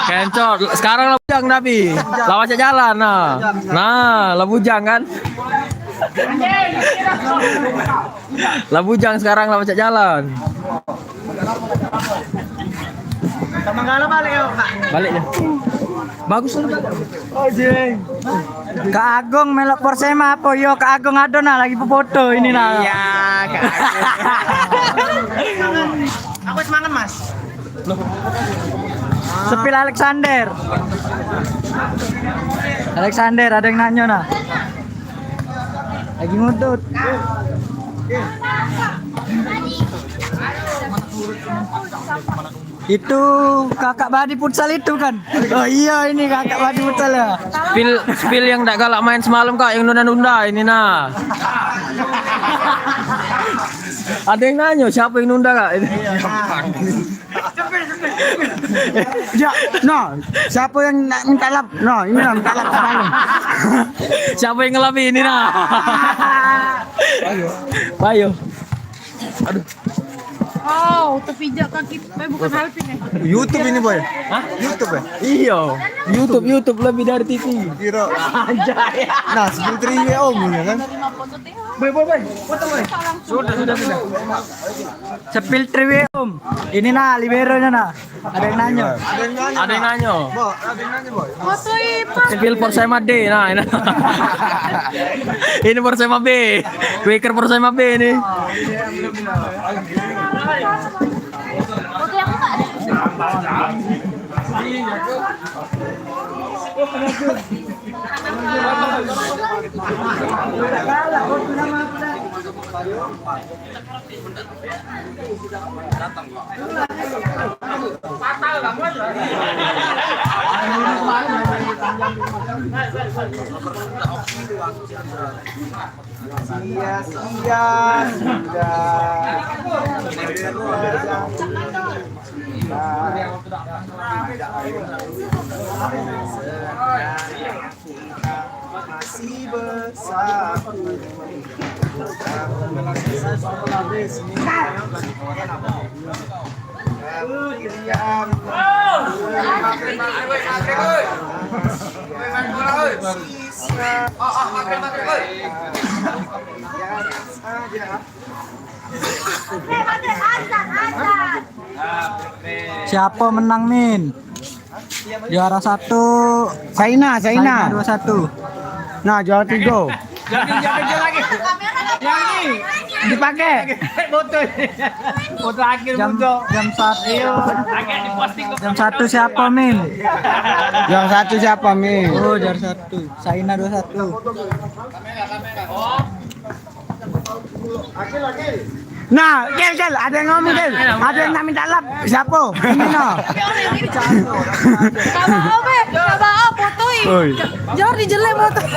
Kencot. Sekarang Labujang tapi. Lawas jalan nah. Nah, Labujang kan. Labujang sekarang lawas jalan. Manggala balik ya, Kak. Balik deh. Bagus lah. Oh, jeng. Kak Agung melok Persema apa yo? Kak Agung ada nah lagi foto ini nah. Iya, Kak Agung. Aku semangat, Mas. Sepil Alexander ada yang nanya nah. Lagi ngutut. Itu kakak Badi futsal itu kan? Oh iya ini kakak Badi futsal ya. Spill yang tak galak main semalam Kak, yang nunda-nunda ini nah. Ada yang nanya siapa yang nunda Kak? Ya, no, siapa yang minta lap? No, ini minta lap semalam. Siapa yang ngelapi ini nah? Bayo. Aduh. Oh, terpijak kaki. Bukan Alvin ya. YouTube ini boy. Hah? YouTube ya. Iya. YouTube lebih dari TV. Kira. Anjay. Nah, skill 3 om ya kan. Boy. Foto boy. Sudah. Sepil 3 om. Ini nah liberonya nah. Ada yang nanya. Ada yang nanya. Bo, ada yang nanya boy. Foto Ipa. Civil Persema D. Nah, ini. Ini Persema B. Quaker Persema B ini. Foto yang enggak. Siapa menang Min? Juara 1 Saina. 21. Nah, juara 3. Jangan lagi. Dipakai. Foto akhir Jam 1. Jam 1 siapa Min? Juara 1 siapa, Mi? Oh, juara 1. Saina 21. Nah, Gel, ada yang ngomong, Gel. Ada yang nak minta lap. Siapa? Ini no. Kabao be, kabao fotoin. Jordi jelek foto.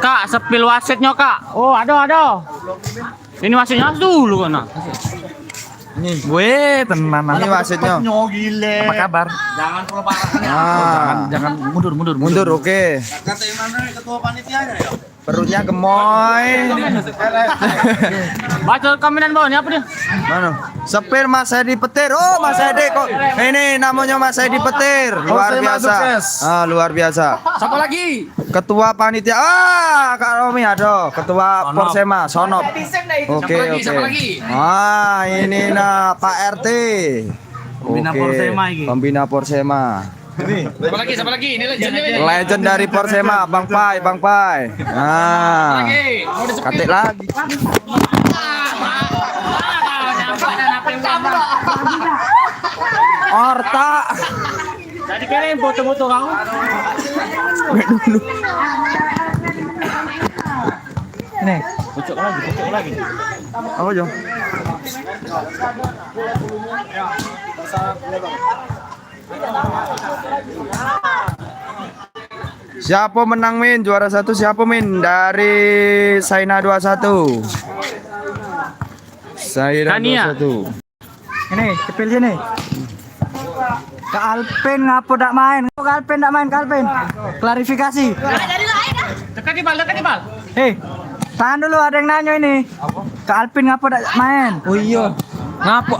Kak, sepil wasitnya kak. Oh, ada. Ini wasitnya dulu kan. Gue tenan. Ini wasitnya. Apa kabar? Jangan Mundur, oke. Perutnya gemoy. Baca komenan bawah ini apa dia? Mana? Sepir Mas Edi Petir. Oh, Mas Edi kok. Ini namanya Mas Edi Petir. Luar biasa. Luar biasa. Siapa lagi? Ketua panitia. Kak Romi ada. Ketua Persema Sonop. Oke. Ini nah Pak RT. Pembina Persema ini. Pembina Persema. Siapa lagi? Ini Legend dari Persema, Bang Pai. Nah. Katik lagi. Orta. Jadi kirim foto-foto kamu. Nih, Pucuk lagi. apa Jong? Siapa menang Min? Juara 1 siapa Min? Dari Saina 21. Saina Tania. 21. Ini, cepil sini. Kak Alpin ngapa tak main? Kak Alpin tak main, Kak Alpin. Klarifikasi. Dekat di bal. Hei, tahan dulu, ada yang nanya ini. Kak Alpin ngapa tak main? Oh iya.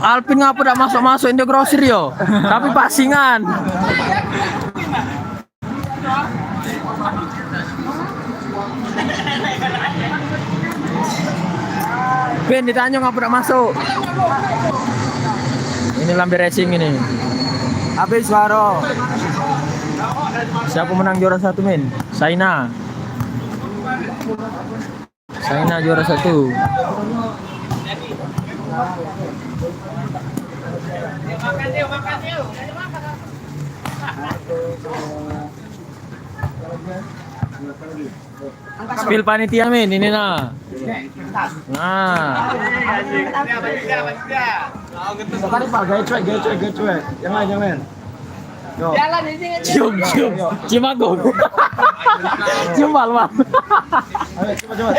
Alpin ngapa tak masuk Indo Grosir yo? Tapi pasingan. Ben ditanya ngapa tak masuk? Ini Lambe Racing ini. Habis Waro. Siapa menang juara 1 Min? Saina juara 1. Spill panitia Min, ini nah. Nah. Tadi Pak, gaya cuek. Yang lain. Cium. Cimago. Cium bal. Ayo, coba.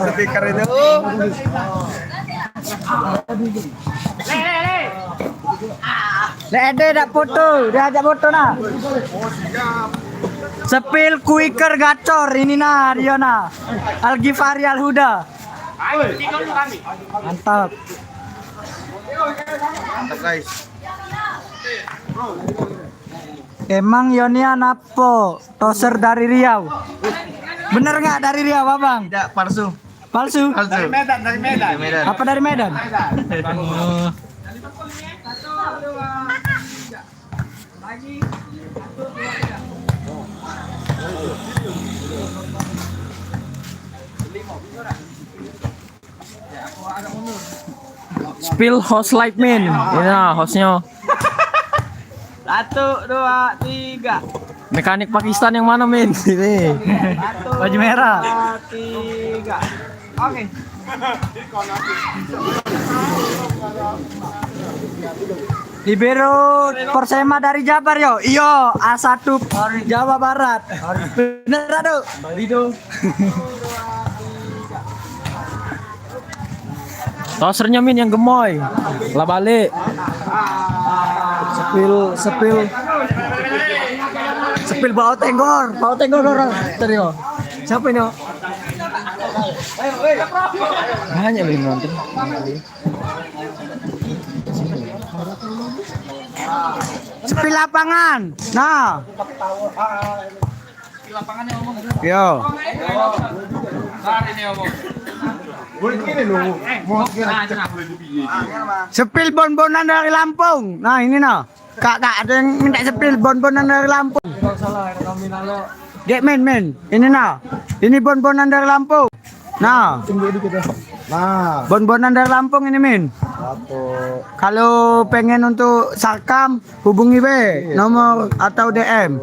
Speaker itu. Ede dak foto, dia ajak foto nah. Sepil quicker gacor ini nah dia nah. Al Ghifari Al Huda. Mantap. Mantap guys. Emang Yonia napo toser dari Riau? Bener nggak dari Riau, Abang? Tidak palsu. Palsu? Dari Medan. Apa dari Medan? Spill host like man. Ini nah hostnya. 1, 2, 3. Mekanik Pakistan yang mana men? Ini. Baju merah. 3. Oke. Libero Persema dari Jabar yo. Iyo, A1 Jawa Barat. Bener aduh. Tosernya min yang gemoy. Lah balik. Sepil bau tenggor orang. Tadi yo. Siapa ini? Hanya belum nonton. Sepil lapangan. Nah. Yo. Sepil bon-bonan dari Lampung. Nah, ini nah. Kak ada yang minta sepil bon-bonan dari Lampung. Dek men. Ini nah. Ini bon-bonan dari Lampung. Nah. Bon-bonan dari Lampung ini men. Kalau pengen untuk sarkam hubungi nomor atau DM.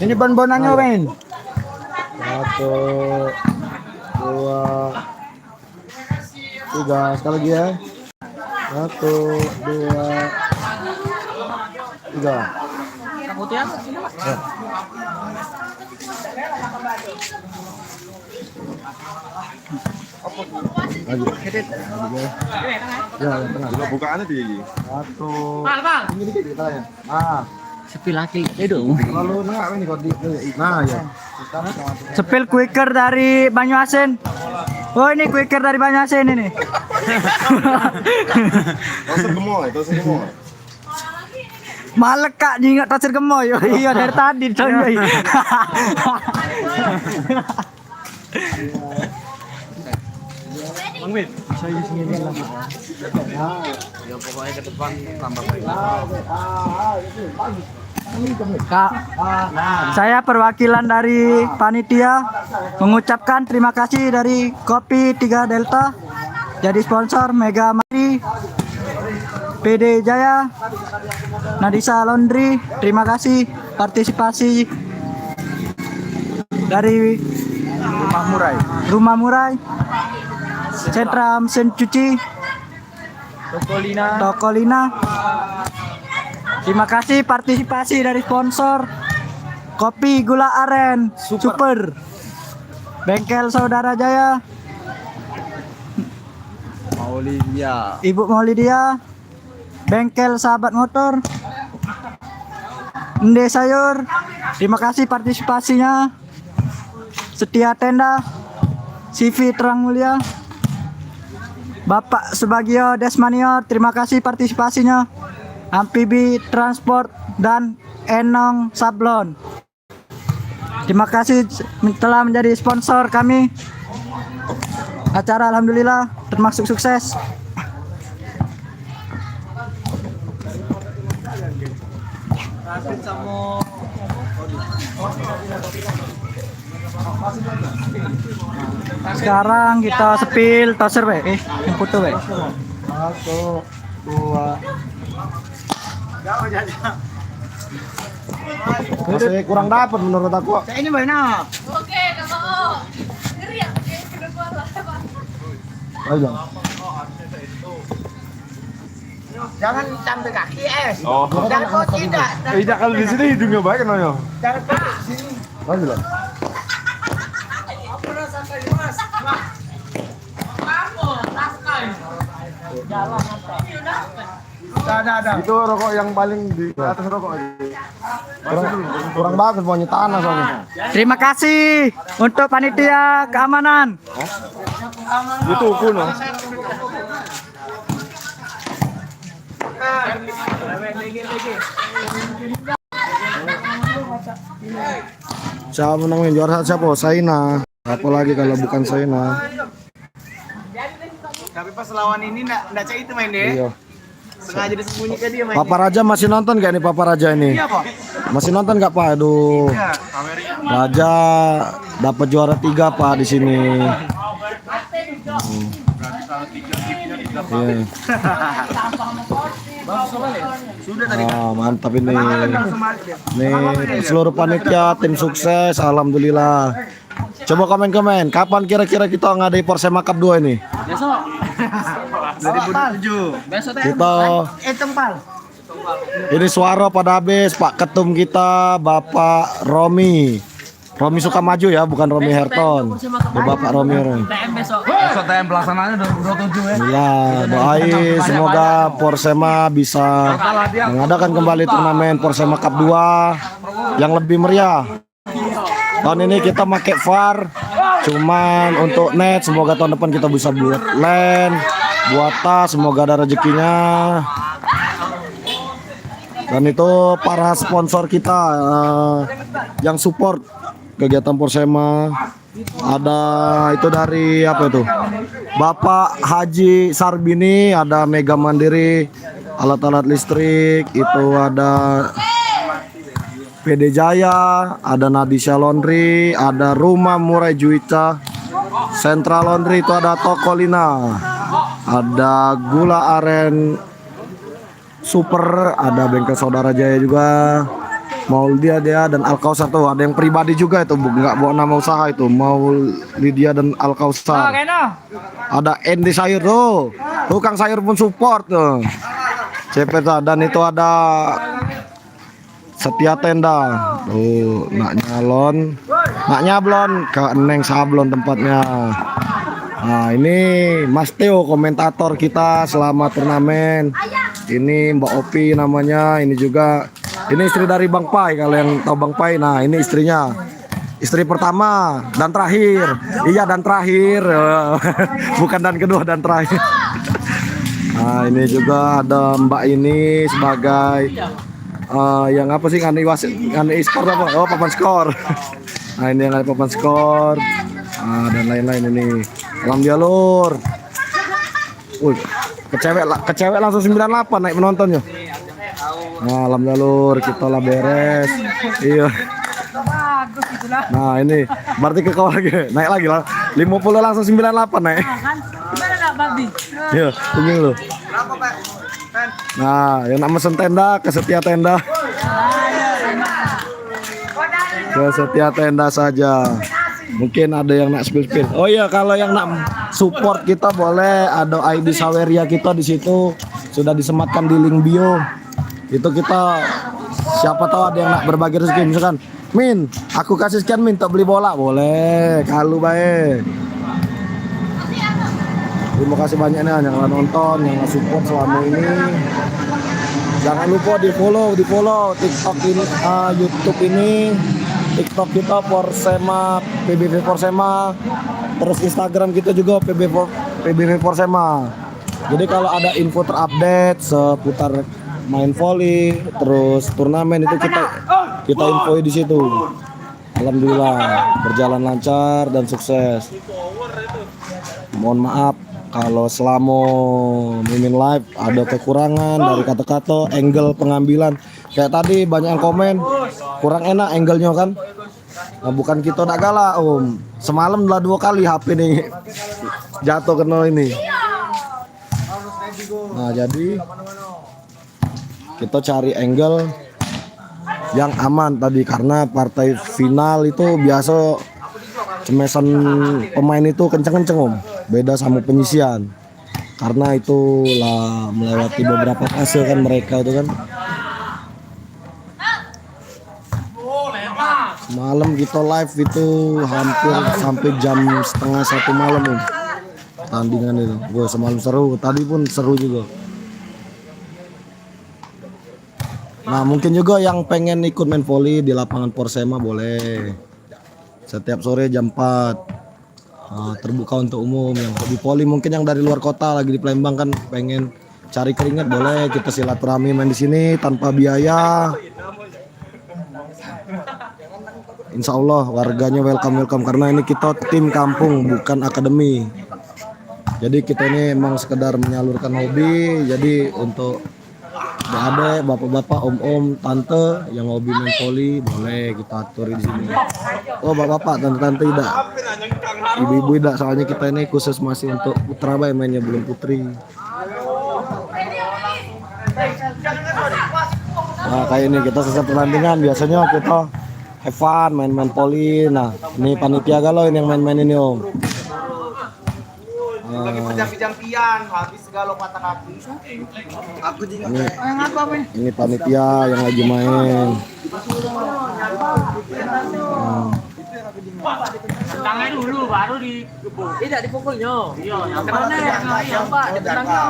Ini bon-bonannya men. 1, 2, 3 sekali lagi ya. 1, 2, 3. Bukaannya di 1. Ini dikit kita ya. Ah. Sepil laki itu. Lalu enggak ini kok di. Nah, ya. Sepil quicker dari Banyuasin. Oh, ini quicker dari Banyuasin ini. Toser gemoy. Malek Kak jingat toser gemoy. Oh, iya dari tadi coy. Bang Wid, bisa di sini lah. Ya pokoknya ke depan tambah baik. Kak, saya perwakilan dari panitia mengucapkan terima kasih dari Kopi 3 Delta jadi sponsor Mega Mari, PD Jaya, Nadisa Laundry. Terima kasih partisipasi dari Rumah Murai, Sentra Mesin Cuci, Tokolina. Terima kasih partisipasi dari sponsor Kopi Gula Aren Super, Bengkel Saudara Jaya, Ibu Maulidia, Bengkel Sahabat Motor, Ende Sayur. Terima kasih partisipasinya. Setia Tenda, CV Terang Mulia, Bapak Subagio Desmanio. Terima kasih partisipasinya. Amfibi Transport dan Enong Sablon. Terima kasih telah menjadi sponsor kami. Acara alhamdulillah termasuk sukses. Sekarang kita sepil toser yang foto 1, 2. Masih kurang dapat menurut aku. Ini mana? Oke, Kak Mo. Ngeri ya? Ayo. Jangan sampai kaki es. Oh. Jangan kok tidak. Tidak kalau di sini hidungnya baik kan yo. Jangan kok di sini. Ayo. Itu rokok yang paling di atas rokok aja. Kurang bagus baunya tanah soalnya. Terima kasih untuk panitia keamanan. Itu kuno. Siapa menang juara siapa? Saina. Apalagi kalau bukan Saina. Tapi pas lawan ini enggak cek itu main deh. Iya. Sengaja disembunyikan dia main. Papa Raja masih nonton gak nih Papa Raja ini? Iya, Pak. Masih nonton gak Pak? Aduh. Raja dapat juara 3 Pak di sini. Iya. Mantap ini. Nih seluruh panitia tim sukses, alhamdulillah. Coba komen-komen, kapan kira-kira kita ngadain Persema Cup 2 ini? Besok. 2007. Besok Kita tempal. ini suara pada habis Pak Ketum kita Bapak Romi suka maju ya, bukan Romi Herton. Ya, Bapak Romi. besok. Besok TM pelaksanaannya 2027 ya. Ya, doain semoga Persema bisa mengadakan kembali turnamen Persema Cup 2 yang lebih meriah. Tahun ini kita pakai VAR, cuman untuk net semoga tahun depan kita bisa buat LAN, buat tas, semoga ada rezekinya. Dan itu para sponsor kita yang support kegiatan Persema. Ada itu dari apa itu? Bapak Haji Sarbini, ada Mega Mandiri, alat-alat listrik, itu ada PD Jaya, ada Nadisha Laundry, ada Rumah Murai Juwita, Central Laundry, itu ada Toko Lina, ada Gula Aren Super, ada Bengkel Saudara Jaya juga, Maulidia dia dan Alkausar tuh, ada yang pribadi juga itu, nggak bawa nama usaha itu, Maulidia dan Alkausar. Ada Endi Sayur tuh, tukang sayur pun support tuh. Cepet dan itu ada Setia Tenda, tuh nak nyablon ke Neng Sablon tempatnya. Nah ini Mas Theo komentator kita selama turnamen. Ini Mbak Opi namanya, ini juga ini istri dari Bang Pai, kalau yang tahu Bang Pai. Nah ini istrinya, istri pertama dan terakhir. Iya dan terakhir, bukan dan kedua, dan terakhir. Nah ini juga ada Mbak ini sebagai yang apa sih, ngani wasit, ngani e-sport apa? Oh papan skor. Nah ini yang ada papan skor, dan lain-lain ini. Alhamdulillah lur. Kecewek langsung 98 naik penontonnya. Nah alhamdulillah lur, kita lah beres. Iya. Nah ini berarti ke kau lagi, naik lagi lah. 50 langsung 98 naik. Gimana nak babi? Iya, tunggu lu. Nah, yang nak mesen tenda ke Setia Tenda. Ke Setia Tenda saja. Mungkin ada yang nak spill. Oh iya, kalau yang nak support kita boleh, ada ID Saweria kita di situ sudah disematkan di link bio. Itu kita siapa tahu ada yang nak berbagi rezeki, misalkan, Min, aku kasih sekian Min untuk beli bola, boleh. Kalau baik. Terima kasih banyak nih yang telah nonton, yang support selama ini. Jangan lupa di follow TikTok ini, YouTube ini, TikTok kita Persema, PBV Persema, terus Instagram kita juga PBV Persema. Jadi kalau ada info terupdate seputar main volley, terus turnamen itu kita info di situ. Alhamdulillah berjalan lancar dan sukses. Mohon maaf kalau selama mimin live ada kekurangan dari kata-kata, angle pengambilan. Kayak tadi banyak yang komen kurang enak angle-nya kan. Nah, bukan kita tak galak Om. Semalam lah 2 kali HP nih jatuh kena ini. Nah jadi kita cari angle yang aman tadi, karena partai final itu biasa cemesan pemain itu kenceng-kenceng Om. Beda sama penyisian, karena itulah melewati beberapa fase kan mereka itu kan. Malam kita live itu hampir sampai jam setengah 1 malam Om. Tandingan itu. Gue semalam seru, tadi pun seru juga. Nah mungkin juga yang pengen ikut main volley di lapangan Persema boleh. Setiap sore jam 4 terbuka untuk umum. Yang hobi volley mungkin yang dari luar kota lagi di Palembang kan pengen cari keringat boleh. Kita silaturahmi main di sini tanpa biaya. Insya Allah warganya welcome karena ini kita tim kampung bukan akademi. Jadi kita ini emang sekedar menyalurkan hobi. Jadi untuk adik, bapak-bapak, om-om, tante yang hobi main volley boleh kita atur di sini. Oh bapak-bapak, tante-tante tidak, ibu-ibu tidak. Soalnya kita ini khusus masih untuk putra bay mainnya belum putri. Nah kayak ini kita selesai pertandingan biasanya kita have fun main-main volley. Nah ini panitia galau ini yang main-main ini Om. Lagi pejam-pejampian, habis segala patah kaki. Aku juga. Ini panitia yang lagi main. Tentangnya dulu baru digebuk. Tidak dipukulnya. Iya, yang kena yang Pak, ditendangnya.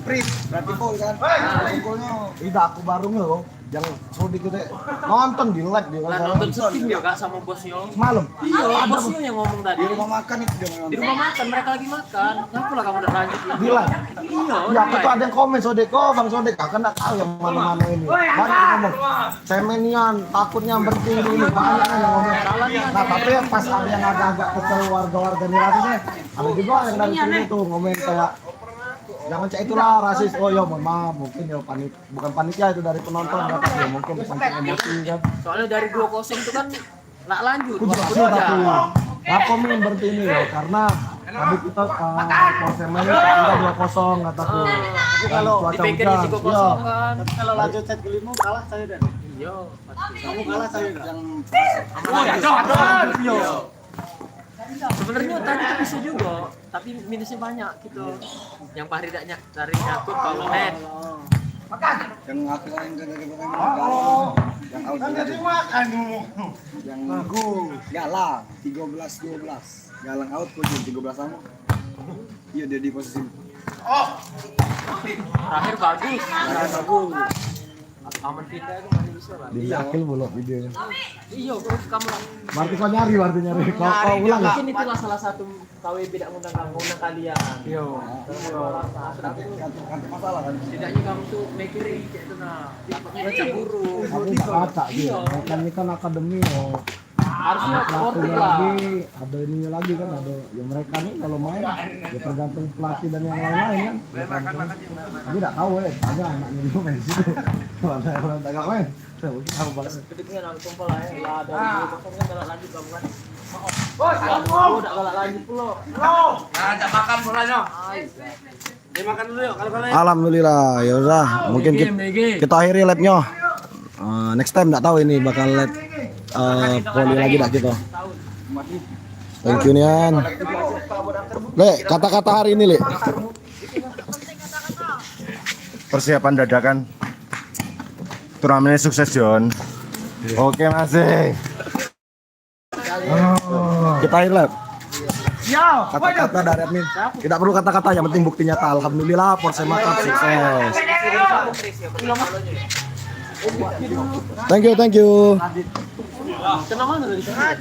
Prit, berarti foul kan? Pukulnya. Tidak aku baru loh. Jangan sodik gede. Nonton di live dia. Lah nonton syuting ya Kak sama bosnya. Malam. Iya, bosnya yang ngomong tadi. Di rumah makan itu dia ngomong. Di rumah makan, mereka lagi makan. Kenapa lah kamu udah lanjut? Di live. Iya. Ya aku tuh ada yang komen Sodek, oh Bang Sodek, kakak nggak tahu yang mana-mana ini. Banyak yang ngomong, semenian, takutnya berhenti ini, banyak yang ngomong. Nah tapi pas ada yang agak-agak kesel warga-warga nih rasanya, ada juga yang dari sini tuh ngomong kayak, jangan cek itulah rasis. Oh ya mohon maaf, mungkin ya bukan panitia itu dari penonton, ya mungkin saking emosi kan. Soalnya dari 2-0 itu kan nggak lanjut. Aku juga sih tapi, aku ingin berhenti ini ya, karena tadi kita Persema ini kita 2-0 kataku. Kalau dipikir di 2-0 kan. Kalau lanjut set kelima kalah saya dan. Iya, Kamu kalah saya yang. oh ya jangan. Iya. Sebenarnya tadi itu bisa juga, tapi minusnya banyak gitu. Yang Fahri tidak cari nyakut kalau net. Yang aku yang yang out tadi. Yang Galang 13-12. Galang out kok jadi 13 sama. Iya dia di posisi. Terakhir bagus. Aman kita itu masih bisa lah. Di akil belum videonya. Iya, kamu Berarti kau nyari. Kau ulang. mungkin itulah salah satu KWB tidak ngundang kalian. Iya. Masalah kan. Setidaknya kamu tuh mikirin gitu nah. Dapatnya baca guru. Aku nggak baca gitu. Kan ini kan akademi oh. Harusnya sportif Pelatihnya lah. lagi, ada ininya lagi kan, ada ya mereka nih kalau main ya tergantung pelatih dan yang lain-lain kan. Tapi tidak tahu tanya anaknya dulu main di situ. Mana orang tak main. Saya mungkin tahu banget. Ketika nak kumpul lah ya. Lah dari 2-0 kan galak lanjut kamu kan. Oh, udah galak lanjut pula. Ajak makan bolanya. Dia makan dulu yuk kalau Alhamdulillah ya udah mungkin kita akhiri live-nya. Next time enggak tahu ini bakal live volley lagi dah gitu. Thank you Nian. Le, kata-kata hari ini Le. Persiapan dadakan. Turnamennya sukses John. Oke masih. Kita akhiri live. Kata-kata dari admin. Tidak perlu kata-kata, yang penting bukti nyata. Alhamdulillah Persema Cup sukses. Thank you. Kenapa dari sana?